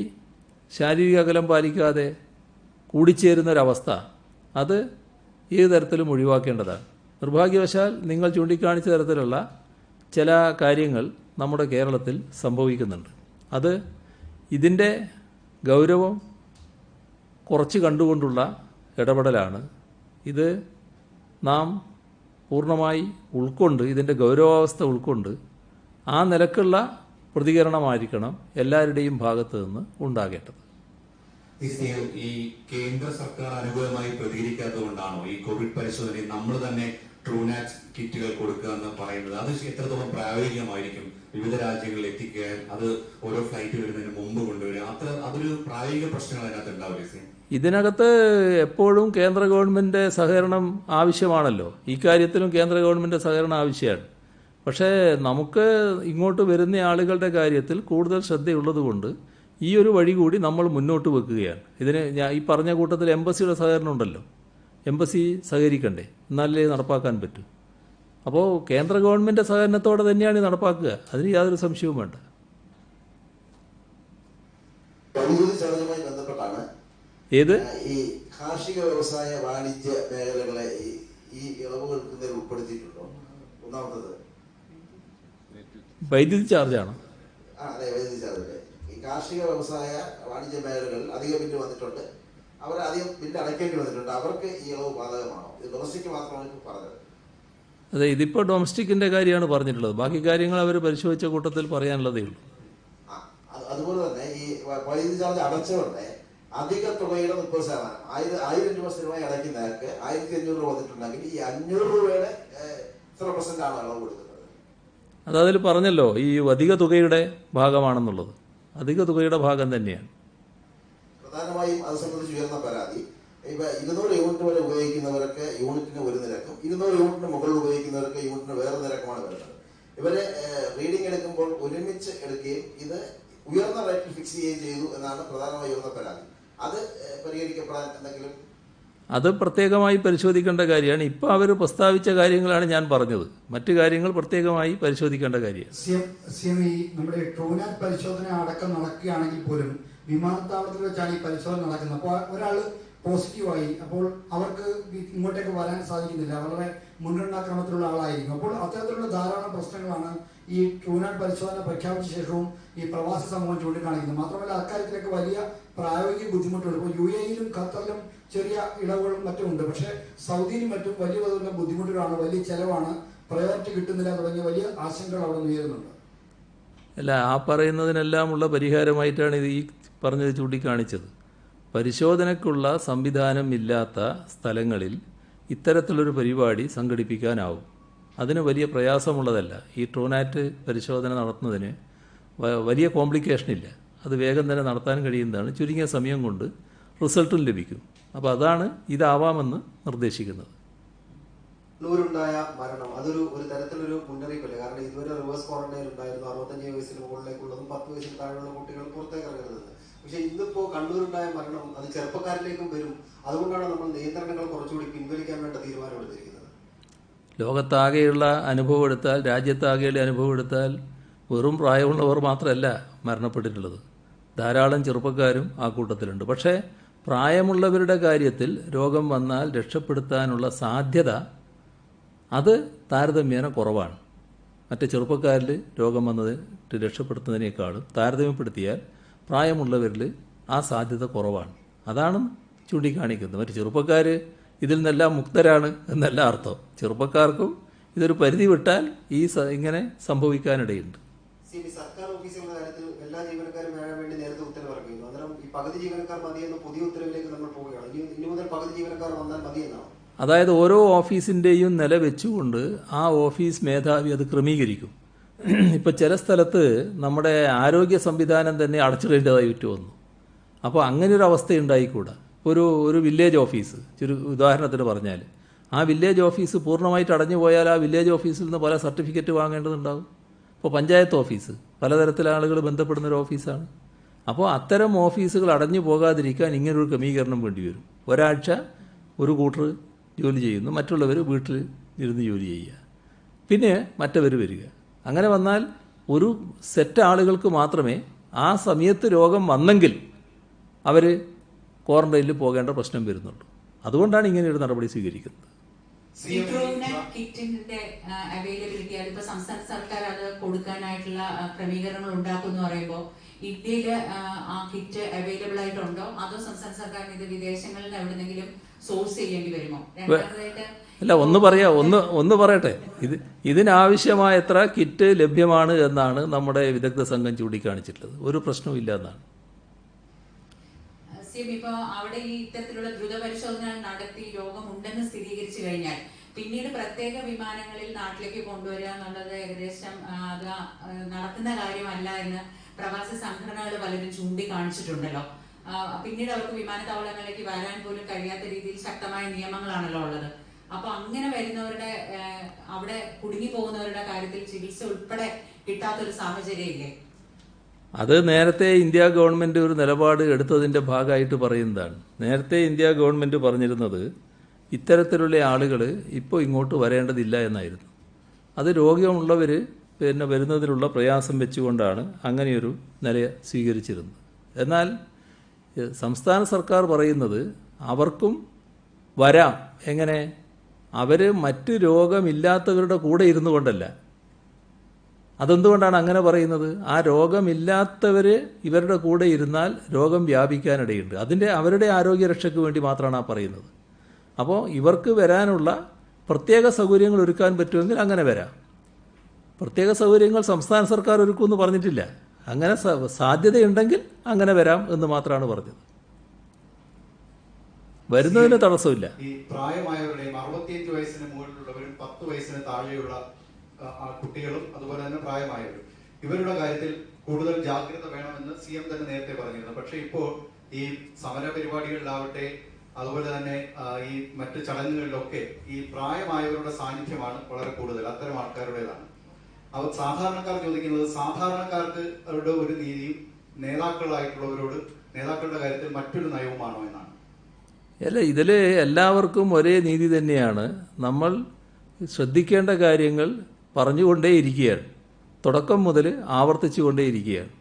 ശാരീരിക അകലം പാലിക്കാതെ കൂടിച്ചേരുന്നൊരവസ്ഥ അത് ഏത് തരത്തിലും ഒഴിവാക്കേണ്ടതാണ്. നിർഭാഗ്യവശാൽ നിങ്ങൾ ചൂണ്ടിക്കാണിച്ച തരത്തിലുള്ള ചില കാര്യങ്ങൾ നമ്മുടെ കേരളത്തിൽ സംഭവിക്കുന്നുണ്ട്. അത് ഇതിൻ്റെ ഗൗരവം കുറച്ച് കണ്ടുകൊണ്ടുള്ള ഇടപെടലാണ്. ഇത് നാം പൂർണ്ണമായി ഉൾക്കൊണ്ട്, ഇതിൻ്റെ ഗൗരവാവസ്ഥ ഉൾക്കൊണ്ട് ആ നിലക്കുള്ള പ്രതികരണമായിരിക്കണം എല്ലാവരുടെയും ഭാഗത്ത് നിന്ന് ഉണ്ടാകേണ്ടത്. ഈ കേന്ദ്ര സർക്കാർ അനുകൂലമായി പ്രതികരിക്കാത്തതുകൊണ്ടാണോ ഈ കോവിഡ് പരിശോധനയിൽ നമ്മൾ തന്നെ ട്രൂനാറ്റ് കിറ്റുകൾ കൊടുക്കുക എന്ന് പറയുന്നത്? അത് എത്രത്തോളം പ്രായോഗികമായിരിക്കും? വിവിധ രാജ്യങ്ങളിൽ എത്തിക്കുക, അത് ഓരോ ഫ്ലൈറ്റ് വരുന്നതിന് മുമ്പ് കൊണ്ടുവരിക, അതൊരു പ്രായോഗിക പ്രശ്നങ്ങൾ അതിനകത്ത് ഉണ്ടാവില്ല? ഇതിനകത്ത് എപ്പോഴും കേന്ദ്ര ഗവൺമെൻറ് സഹകരണം ആവശ്യമാണല്ലോ. ഇക്കാര്യത്തിലും കേന്ദ്ര ഗവൺമെൻറ് സഹകരണം ആവശ്യമാണ്. പക്ഷേ നമുക്ക് ഇങ്ങോട്ട് വരുന്ന ആളുകളുടെ കാര്യത്തിൽ കൂടുതൽ ശ്രദ്ധയുള്ളതുകൊണ്ട് ഈ ഒരു വഴി കൂടി നമ്മൾ മുന്നോട്ട് വെക്കുകയാണ്. ഇതിന് ഈ പറഞ്ഞ കൂട്ടത്തിൽ എംബസിയുടെ സഹകരണം ഉണ്ടല്ലോ. എംബസി സഹകരിക്കണ്ടേ, എന്നാലേ നടപ്പാക്കാൻ പറ്റൂ. അപ്പോൾ കേന്ദ്ര ഗവൺമെൻറ് സഹകരണത്തോടെ തന്നെയാണ് നടപ്പാക്കുക, അതിന് യാതൊരു സംശയവും വേണ്ട. ഏത് ഈ കാർഷിക വ്യവസായ വാണിജ്യ മേഖലകളെ ഈ ഇളവുകൾ ഉൾപ്പെടുത്തിയിട്ടുണ്ടോ? ഒന്നാമത്തത് വൈദ്യുതി ചാർജാണോ? അതെ, വൈദ്യുതി ചാർജ്. ഈ കാർഷിക വ്യവസായ വാണിജ്യ മേഖലകളിൽ അധിക ബില്ല് വന്നിട്ടുണ്ട്, അവർ അധികം ബില്ല് അടയ്ക്കേണ്ടി വന്നിട്ടുണ്ട്. അവർക്ക് ഈ ഇളവ് ബാധകമാണോ? ഇത് ഡൊമസ്റ്റിക് മാത്രമാണ് പറഞ്ഞത്. അതെ, ഇതിപ്പോൾ ഡൊമസ്റ്റിക്കിൻ്റെ കാര്യമാണ് പറഞ്ഞിട്ടുള്ളത്. ബാക്കി കാര്യങ്ങൾ അവർ പരിശോധിച്ച കൂട്ടത്തിൽ പറയാനുള്ളതേ ഉള്ളൂ. അതുപോലെ തന്നെ ഈ വൈദ്യുതി ചാർജ് അടച്ചവരുടെ അധിക തുകയുടെ 30%, 1000 രൂപ സ്ഥിരമായി അടയ്ക്കുന്നവർക്ക് 1500 രൂപ വന്നിട്ടുണ്ടെങ്കിൽ ഈ 500 രൂപയുടെ എത്ര % ആണ് ഇളവ് കൊടുക്കുന്നത്? അതതിൽ പറഞ്ഞല്ലോ, ഈ അധിക തുകയുടെ ഭാഗമാണെന്നുള്ളത്. അധിക തുകയുടെ ഭാഗം തന്നെയാണ്. പ്രധാനമായും അത് സംബന്ധിച്ച് ഉയർന്ന പരാതി, ഇപ്പൊ 200 യൂണിറ്റ് വരെ ഉപയോഗിക്കുന്നവർക്ക് യൂണിറ്റിന് ഒരു നിരക്കും, 200 യൂണിറ്റിന് മുകളിൽ ഉപയോഗിക്കുന്നവർക്ക് യൂണിറ്റിന് വേറെ നിരക്കുമാണ് വരുന്നത്. ഇവരെ റീഡിംഗ് എടുക്കുമ്പോൾ ഒരുമിച്ച് എടുക്കുകയും ഇത് ഉയർന്ന റേറ്റിൽ ഫിക്സ് ചെയ്യുകയും ചെയ്തു എന്നാണ് പ്രധാനമായി ഉയർന്ന പരാതി. അത് പരിഹരിക്കപ്പെടാൻ എന്തെങ്കിലും? അത് പ്രത്യേകമായി പരിശോധിക്കേണ്ട കാര്യമാണ്. ഇപ്പോൾ അവർ പ്രസ്താവിച്ച കാര്യങ്ങളാണ് ഞാൻ പറഞ്ഞത്. മറ്റു കാര്യങ്ങൾ പ്രത്യേകമായി പരിശോധിക്കേണ്ട കാര്യമാണ്. ഈ നമ്മുടെ ട്രൂനാറ്റ് പരിശോധന അടക്കം നടക്കുകയാണെങ്കിൽ പോലും വിമാനത്താവളത്തിൽ വെച്ചാണ് ഈ പരിശോധന നടക്കുന്നത്. അപ്പോൾ ഒരാൾ പോസിറ്റീവായി, അപ്പോൾ അവർക്ക് ഇങ്ങോട്ടേക്ക് വരാൻ സാധിക്കുന്നില്ല, വളരെ മുൻഗണനാക്രമത്തിലുള്ള ആളായിരിക്കും. അപ്പോൾ അത്തരത്തിലുള്ള ധാരാളം പ്രശ്നങ്ങളാണ് ഈ ട്രൂനാറ്റ് പരിശോധന പ്രഖ്യാപിച്ച ശേഷവും ഈ പ്രവാസി സമൂഹം ചൂണ്ടിക്കാണിക്കുന്നത്. മാത്രമല്ല അക്കാര്യത്തിലേക്ക് വലിയ പ്രായോഗിക ബുദ്ധിമുട്ടുണ്ട്. ഇപ്പോൾ UAE-യിലും ഖത്തറിലും ചെറിയ ഇളവുകളും മറ്റും ഉണ്ട്. പക്ഷേ സൗദിയിലും മറ്റും വലിയ തോതിലുള്ള ബുദ്ധിമുട്ടുകളാണ്, വലിയ ചെലവാണ്, പ്രയോറിറ്റി കിട്ടുന്നില്ല തുടങ്ങിയ വലിയ ആശങ്കകൾ അവിടെ ഉയരുന്നുണ്ട്. അല്ല, ആ പറയുന്നതിനെല്ലാമുള്ള പരിഹാരമായിട്ടാണ് ഇത് ഈ പറഞ്ഞത് ചൂണ്ടിക്കാണിച്ചത്. പരിശോധനയ്ക്കുള്ള സംവിധാനം ഇല്ലാത്ത സ്ഥലങ്ങളിൽ ഇത്തരത്തിലൊരു പരിപാടി സംഘടിപ്പിക്കാനാവും. അതിന് വലിയ പ്രയാസമുള്ളതല്ല. ഈ ട്രൂനാറ്റ് പരിശോധന നടത്തുന്നതിന് വലിയ കോംപ്ലിക്കേഷൻ ഇല്ല. അത് വേഗം തന്നെ നടത്താൻ കഴിയുന്നതാണ്. ചുരുങ്ങിയ സമയം കൊണ്ട് റിസൾട്ടും ലഭിക്കും. അപ്പോൾ അതാണ് ഇതാവാമെന്ന് നിർദ്ദേശിക്കുന്നത്. കണ്ണൂരുണ്ടായ മരണം അതൊരു തരത്തിലൊരു മുന്നറിയിപ്പല്ലേ? കാരണം ഇതുവരെ റിവേഴ്സ് ക്വാറന്റൈൻ ഉണ്ടായിരുന്നു. 65 വയസ്സിന് മുകളിലേക്കുള്ളതും 10 വയസ്സിന് താഴെയുള്ള കുട്ടികൾ പുറത്തേക്ക് ഇറങ്ങരുത്. പക്ഷെ ഇന്നിപ്പോ കണ്ണൂരുണ്ടായ മരണം അത് ചെറുപ്പക്കാരിലേക്കും വരും. അതുകൊണ്ടാണ് നമ്മൾ നിയന്ത്രണങ്ങൾ കുറച്ചുകൂടി പിൻവലിക്കാൻ വേണ്ട തീരുമാനമെടുത്തിരിക്കുന്നത്. ലോകത്താകെയുള്ള അനുഭവം എടുത്താൽ, രാജ്യത്താകെയുള്ള അനുഭവം എടുത്താൽ വെറും പ്രായമുള്ളവർ മാത്രമല്ല മരണപ്പെട്ടിട്ടുള്ളത്. ധാരാളം ചെറുപ്പക്കാരും ആ കൂട്ടത്തിലുണ്ട്. പക്ഷേ പ്രായമുള്ളവരുടെ കാര്യത്തിൽ രോഗം വന്നാൽ രക്ഷപ്പെടുത്താനുള്ള സാധ്യത അത് താരതമ്യേന കുറവാണ്. മറ്റ് ചെറുപ്പക്കാരിൽ രോഗം വന്നത് രക്ഷപ്പെടുത്തുന്നതിനേക്കാളും താരതമ്യപ്പെടുത്തിയാൽ പ്രായമുള്ളവരിൽ ആ സാധ്യത കുറവാണ്. അതാണ് ചൂണ്ടിക്കാണിക്കുന്നത്. മറ്റ് ചെറുപ്പക്കാർ ഇതിൽ നിന്നെല്ലാം മുക്തരാണ് എന്നല്ല അർത്ഥം. ചെറുപ്പക്കാർക്കും ഇതൊരു പരിധി വിട്ടാൽ ഇങ്ങനെ സംഭവിക്കാനിടയുണ്ട്. സർക്കാർ ഓഫീസുകളുടെ കാര്യത്തിൽ എല്ലാ ജീവനക്കാരും വരാൻ വേണ്ടി നേരത്തെ ഉത്തരവ് ഇറങ്ങിയിരുന്നു. അന്നേരം ഈ പകുതി ജീവനക്കാർ മതിയെന്ന പുതിയ ഉത്തരവിലേക്ക് നമ്മൾ പോവുകയാണ്. ഇനി മുതൽ പകുതി ജീവനക്കാർ വന്നാൽ മതിയെന്നാണ്. അതായത് ഓരോ ഓഫീസിൻ്റെയും നില വെച്ചുകൊണ്ട് ആ ഓഫീസ് മേധാവി അത് ക്രമീകരിക്കും. ഇപ്പോൾ ചില സ്ഥലത്ത് നമ്മുടെ ആരോഗ്യ സംവിധാനം തന്നെ അടച്ചിടേണ്ടതായിട്ട് വന്നു. അപ്പോൾ അങ്ങനെയൊരു അവസ്ഥ ഉണ്ടായിക്കൂടാ. ഒരു വില്ലേജ് ഓഫീസ്, ഉദാഹരണത്തിന് പറഞ്ഞാൽ, ആ വില്ലേജ് ഓഫീസ് പൂർണ്ണമായിട്ട് അടഞ്ഞു പോയാൽ ആ വില്ലേജ് ഓഫീസിൽ നിന്ന് പല സർട്ടിഫിക്കറ്റ് വാങ്ങേണ്ടതുണ്ടാകും. ഇപ്പോൾ പഞ്ചായത്ത് ഓഫീസ് പലതരത്തിലെ ആളുകൾ ബന്ധപ്പെടുന്നൊരു ഓഫീസാണ്. അപ്പോൾ അത്തരം ഓഫീസുകൾ അടഞ്ഞു പോകാതിരിക്കാൻ ഇങ്ങനൊരു ക്രമീകരണം വേണ്ടി വരും. ഒരാഴ്ച ഒരു കൂട്ടർ ജോലി ചെയ്യുന്നു, മറ്റുള്ളവർ വീട്ടിൽ ഇരുന്ന് ജോലി ചെയ്യുക, പിന്നെ മറ്റവർ വരിക. അങ്ങനെ വന്നാൽ ഒരു സെറ്റ് ആളുകൾക്ക് മാത്രമേ ആ സമയത്ത് രോഗം വന്നെങ്കിൽ അവർ ക്വാറന്റൈനിൽ പോകേണ്ട പ്രശ്നം വരുന്നുള്ളൂ. അതുകൊണ്ടാണ് ഇങ്ങനെയൊരു നടപടി സ്വീകരിക്കുന്നത്. കിറ്റിന്റെ അവൈലബിലിറ്റി അതിപ്പോ സംസ്ഥാന സർക്കാർ അത് കൊടുക്കാനായിട്ടുള്ള ക്രമീകരണങ്ങൾ ഉണ്ടാക്കുമെന്ന് പറയുമ്പോൾ ഇന്ത്യയിൽ ആ കിറ്റ് അവൈലബിൾ ആയിട്ടുണ്ടോ, അതോ സംസ്ഥാന സർക്കാരിന് ഇത് വിദേശങ്ങളിൽ എവിടെന്നെങ്കിലും സോഴ്സ് ചെയ്യേണ്ടി വരുമോ? രണ്ടാമതായിട്ട് അല്ല, ഒന്ന് പറയട്ടെ. ഇതിനാവശ്യമായത്ര കിറ്റ് ലഭ്യമാണ് എന്നാണ് നമ്മുടെ വിദഗ്ധ സംഘം ചൂണ്ടിക്കാണിച്ചിട്ടുള്ളത്. ഒരു പ്രശ്നവും ഇല്ല എന്നാണ്. ഇപ്പൊ അവിടെ ഈ ഇത്തരത്തിലുള്ള ദ്രുത പരിശോധന നടത്തി രോഗമുണ്ടെന്ന് സ്ഥിരീകരിച്ചു കഴിഞ്ഞാൽ പിന്നീട് പ്രത്യേക വിമാനങ്ങളിൽ നാട്ടിലേക്ക് കൊണ്ടുവരിക എന്നുള്ളത് ഏകദേശം അത് നടക്കുന്ന കാര്യമല്ല എന്ന് പ്രവാസി സംഘടനകൾ പലരും ചൂണ്ടിക്കാണിച്ചിട്ടുണ്ടല്ലോ. പിന്നീട് അവർക്ക് വിമാനത്താവളങ്ങളിലേക്ക് വരാൻ പോലും കഴിയാത്ത രീതിയിൽ ശക്തമായ നിയമങ്ങളാണല്ലോ ഉള്ളത്. അപ്പൊ അങ്ങനെ വരുന്നവരുടെ അവിടെ കുടുങ്ങി പോകുന്നവരുടെ കാര്യത്തിൽ ചികിത്സ ഉൾപ്പെടെ കിട്ടാത്തൊരു സാഹചര്യം ഇല്ലേ? അത് നേരത്തെ ഇന്ത്യ ഗവൺമെൻറ് ഒരു നിലപാട് എടുത്തതിൻ്റെ ഭാഗമായിട്ട് പറയുന്നതാണ്. നേരത്തെ ഇന്ത്യ ഗവൺമെൻറ് പറഞ്ഞിരുന്നത് ഇത്തരത്തിലുള്ള ആളുകൾ ഇപ്പോൾ ഇങ്ങോട്ട് വരേണ്ടതില്ല എന്നായിരുന്നു. അത് രോഗമുള്ളവർ പിന്നെ വരുന്നതിനുള്ള പ്രയാസം വെച്ചുകൊണ്ടാണ് അങ്ങനെയൊരു നില സ്വീകരിച്ചിരുന്നത്. എന്നാൽ സംസ്ഥാന സർക്കാർ പറയുന്നത് അവർക്കും വരാം. എങ്ങനെ? അവർ മറ്റ് രോഗമില്ലാത്തവരുടെ കൂടെ ഇരുന്നു കൊണ്ടല്ല. അതെന്തുകൊണ്ടാണ് അങ്ങനെ പറയുന്നത്? ആ രോഗമില്ലാത്തവർ ഇവരുടെ കൂടെ ഇരുന്നാൽ രോഗം വ്യാപിക്കാനിടയുണ്ട്. അവരുടെ ആരോഗ്യരക്ഷയ്ക്ക് വേണ്ടി മാത്രമാണ് ആ പറയുന്നത്. അപ്പോൾ ഇവർക്ക് വരാനുള്ള പ്രത്യേക സൗകര്യങ്ങൾ ഒരുക്കാൻ പറ്റുമെങ്കിൽ അങ്ങനെ വരാം. പ്രത്യേക സൗകര്യങ്ങൾ സംസ്ഥാന സർക്കാർ ഒരുക്കുമെന്ന് പറഞ്ഞിട്ടില്ല. അങ്ങനെ സാധ്യതയുണ്ടെങ്കിൽ അങ്ങനെ വരാം എന്ന് മാത്രമാണ് പറഞ്ഞത്. വരുന്നതിന് തടസ്സമില്ല. ഈ പ്രായമായവരുടെയും 65 വയസ്സിന് മുകളിലുള്ളവരും 10 വയസ്സിന് താഴെയുള്ള കുട്ടികളും അതുപോലെ തന്നെ പ്രായമായവരും ഇവരുടെ കാര്യത്തിൽ കൂടുതൽ ജാഗ്രത വേണമെന്ന് CM തന്നെ നേരത്തെ പറഞ്ഞിരുന്നു. പക്ഷെ ഇപ്പോൾ ഈ സമര പരിപാടികളിലാവട്ടെ അതുപോലെ തന്നെ ഈ മറ്റ് ചടങ്ങുകളിലൊക്കെ ഈ പ്രായമായവരുടെ സാന്നിധ്യമാണ് വളരെ കൂടുതൽ. അത്തരം ആൾക്കാരുടേതാണ്. അവർ സാധാരണക്കാർ ചോദിക്കുന്നത് സാധാരണക്കാർക്ക് അവരുടെ ഒരു നീതിയും നേതാക്കളുടെ കാര്യത്തിൽ മറ്റൊരു നയവുമാണോ എന്നാണ്. അല്ല, ഇതിൽ എല്ലാവർക്കും ഒരേ നീതി തന്നെയാണ്. നമ്മൾ ശ്രദ്ധിക്കേണ്ട കാര്യങ്ങൾ പറഞ്ഞുകൊണ്ടേയിരിക്കുകയാണ്, തുടക്കം മുതൽ ആവർത്തിച്ചു കൊണ്ടേയിരിക്കുകയാണ്.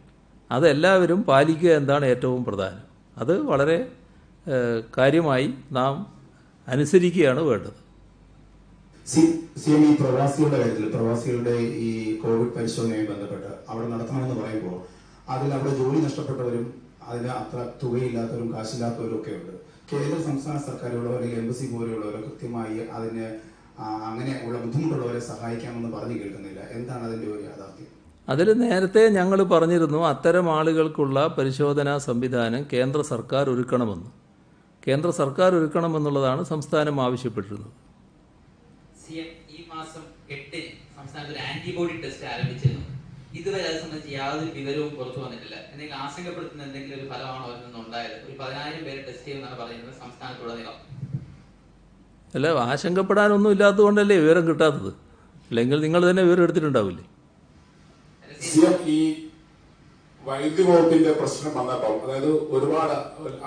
അതെല്ലാവരും പാലിക്കുക എന്താണ് ഏറ്റവും പ്രധാനം. അത് വളരെ കാര്യമായി നാം അനുസരിക്കുകയാണ് വേണ്ടത്. സിഎം, ഈ പ്രവാസികളുടെ കാര്യത്തിൽ, പ്രവാസികളുടെ ഈ കോവിഡ് പരിശോധനയുമായി ബന്ധപ്പെട്ട് അവിടെ നടത്തണമെന്ന് പറയുമ്പോൾ അതിൽ അവിടെ ജോലി നഷ്ടപ്പെട്ടവരും അതിന് അത്ര തുകയില്ലാത്തവരും കാശില്ലാത്തവരും ഒക്കെ ഉണ്ട്. കേന്ദ്ര സംസ്ഥാന സർക്കാരുകളോ അല്ലെങ്കിൽ എംബസി പോലെയുള്ളവരോ കൃത്യമായി അതിന് അങ്ങനെ ഉള്ള ബുദ്ധിമുട്ടുള്ളവരെ സഹായിക്കാമെന്ന് പറഞ്ഞു കേൾക്കുന്നില്ല. എന്താണ് അതിന്റെ ഒരു യാഥാർത്ഥ്യം? അതിൽ നേരത്തെ ഞങ്ങൾ പറഞ്ഞിരുന്നു, അത്തരം ആളുകൾക്കുള്ള പരിശോധനാ സംവിധാനം കേന്ദ്ര സർക്കാർ ഒരുക്കണമെന്ന്. കേന്ദ്ര സർക്കാർ ഒരുക്കണമെന്നുള്ളതാണ് സംസ്ഥാനം ആവശ്യപ്പെട്ടിരുന്നത്. സിഎം, ഈ മാസം 8-ന് സംസ്ഥാനത്ത് ഒരു ആന്റിബോഡി ടെസ്റ്റ് ആരംഭിച്ചിരുന്നു. ഇതുവരെ അത് സംബന്ധിച്ച് യാതൊരു വിവരവും പുറത്തു വന്നിട്ടില്ല. എന്തെങ്കിലും ആശങ്കപ്പെടുത്തുന്ന എന്തെങ്കിലും ഒരു ഫലമാണോ അതിൽ നിന്നുണ്ടായത്? ഒരു 10,000 പേരെ ടെസ്റ്റ് ചെയ്യുമെന്നാണ് പറയുന്നത് സംസ്ഥാനത്തുടനീളം. അല്ല, ആശങ്കപ്പെടാനൊന്നും ഇല്ലാത്തതുകൊണ്ടല്ലേ വിവരം കിട്ടാത്തത്. അല്ലെങ്കിൽ നിങ്ങൾ തന്നെ വിവരം എടുത്തിട്ടുണ്ടാവില്ലേ? ഈ വൈദ്യുതി വകുപ്പിന്റെ പ്രശ്നം വന്നപ്പോൾ, അതായത് ഒരുപാട്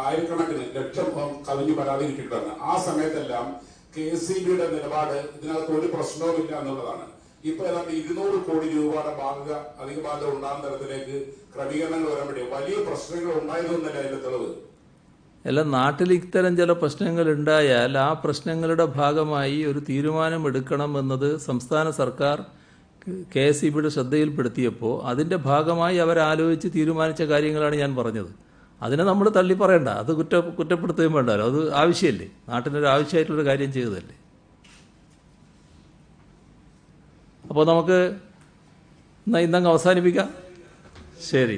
ആയിരക്കണക്കിന് ലക്ഷം കവിഞ്ഞു പരാതിയിരിക്കുകയാണ്. ആ സമയത്തെല്ലാം KSEBയുടെ നിലപാട് ഇതിനകത്ത് ഒരു പ്രശ്നവുമില്ല എന്നുള്ളതാണ്. ഇപ്പൊ ഏതാണ്ട് 200 കോടി രൂപയുടെ അധിക ബാധ്യത ഉണ്ടാകുന്ന തരത്തിലേക്ക് ക്രമീകരണങ്ങൾ വരുമ്പോഴേ വലിയ പ്രശ്നങ്ങൾ ഉണ്ടായതൊന്നല്ല അതിന്റെ തെളിവ്. അല്ല, നാട്ടിൽ ഇത്തരം ചില പ്രശ്നങ്ങൾ ഉണ്ടായാൽ ആ പ്രശ്നങ്ങളുടെ ഭാഗമായി ഒരു തീരുമാനം എടുക്കണം എന്നത് സംസ്ഥാന സർക്കാർ KSEBയുടെ ശ്രദ്ധയിൽപ്പെടുത്തിയപ്പോൾ അതിൻ്റെ ഭാഗമായി അവരാലോചിച്ച് തീരുമാനിച്ച കാര്യങ്ങളാണ് ഞാൻ പറഞ്ഞത്. അതിനെ നമ്മൾ തള്ളി പറയണ്ട, അത് കുറ്റപ്പെടുത്തുകയും വേണ്ടല്ലോ. അത് ആവശ്യമല്ലേ, നാട്ടിനൊരു ആവശ്യമായിട്ടുള്ളൊരു കാര്യം ചെയ്തതല്ലേ. അപ്പോൾ നമുക്ക് ഇന്നങ്ങ് അവസാനിപ്പിക്കാം. ശരി.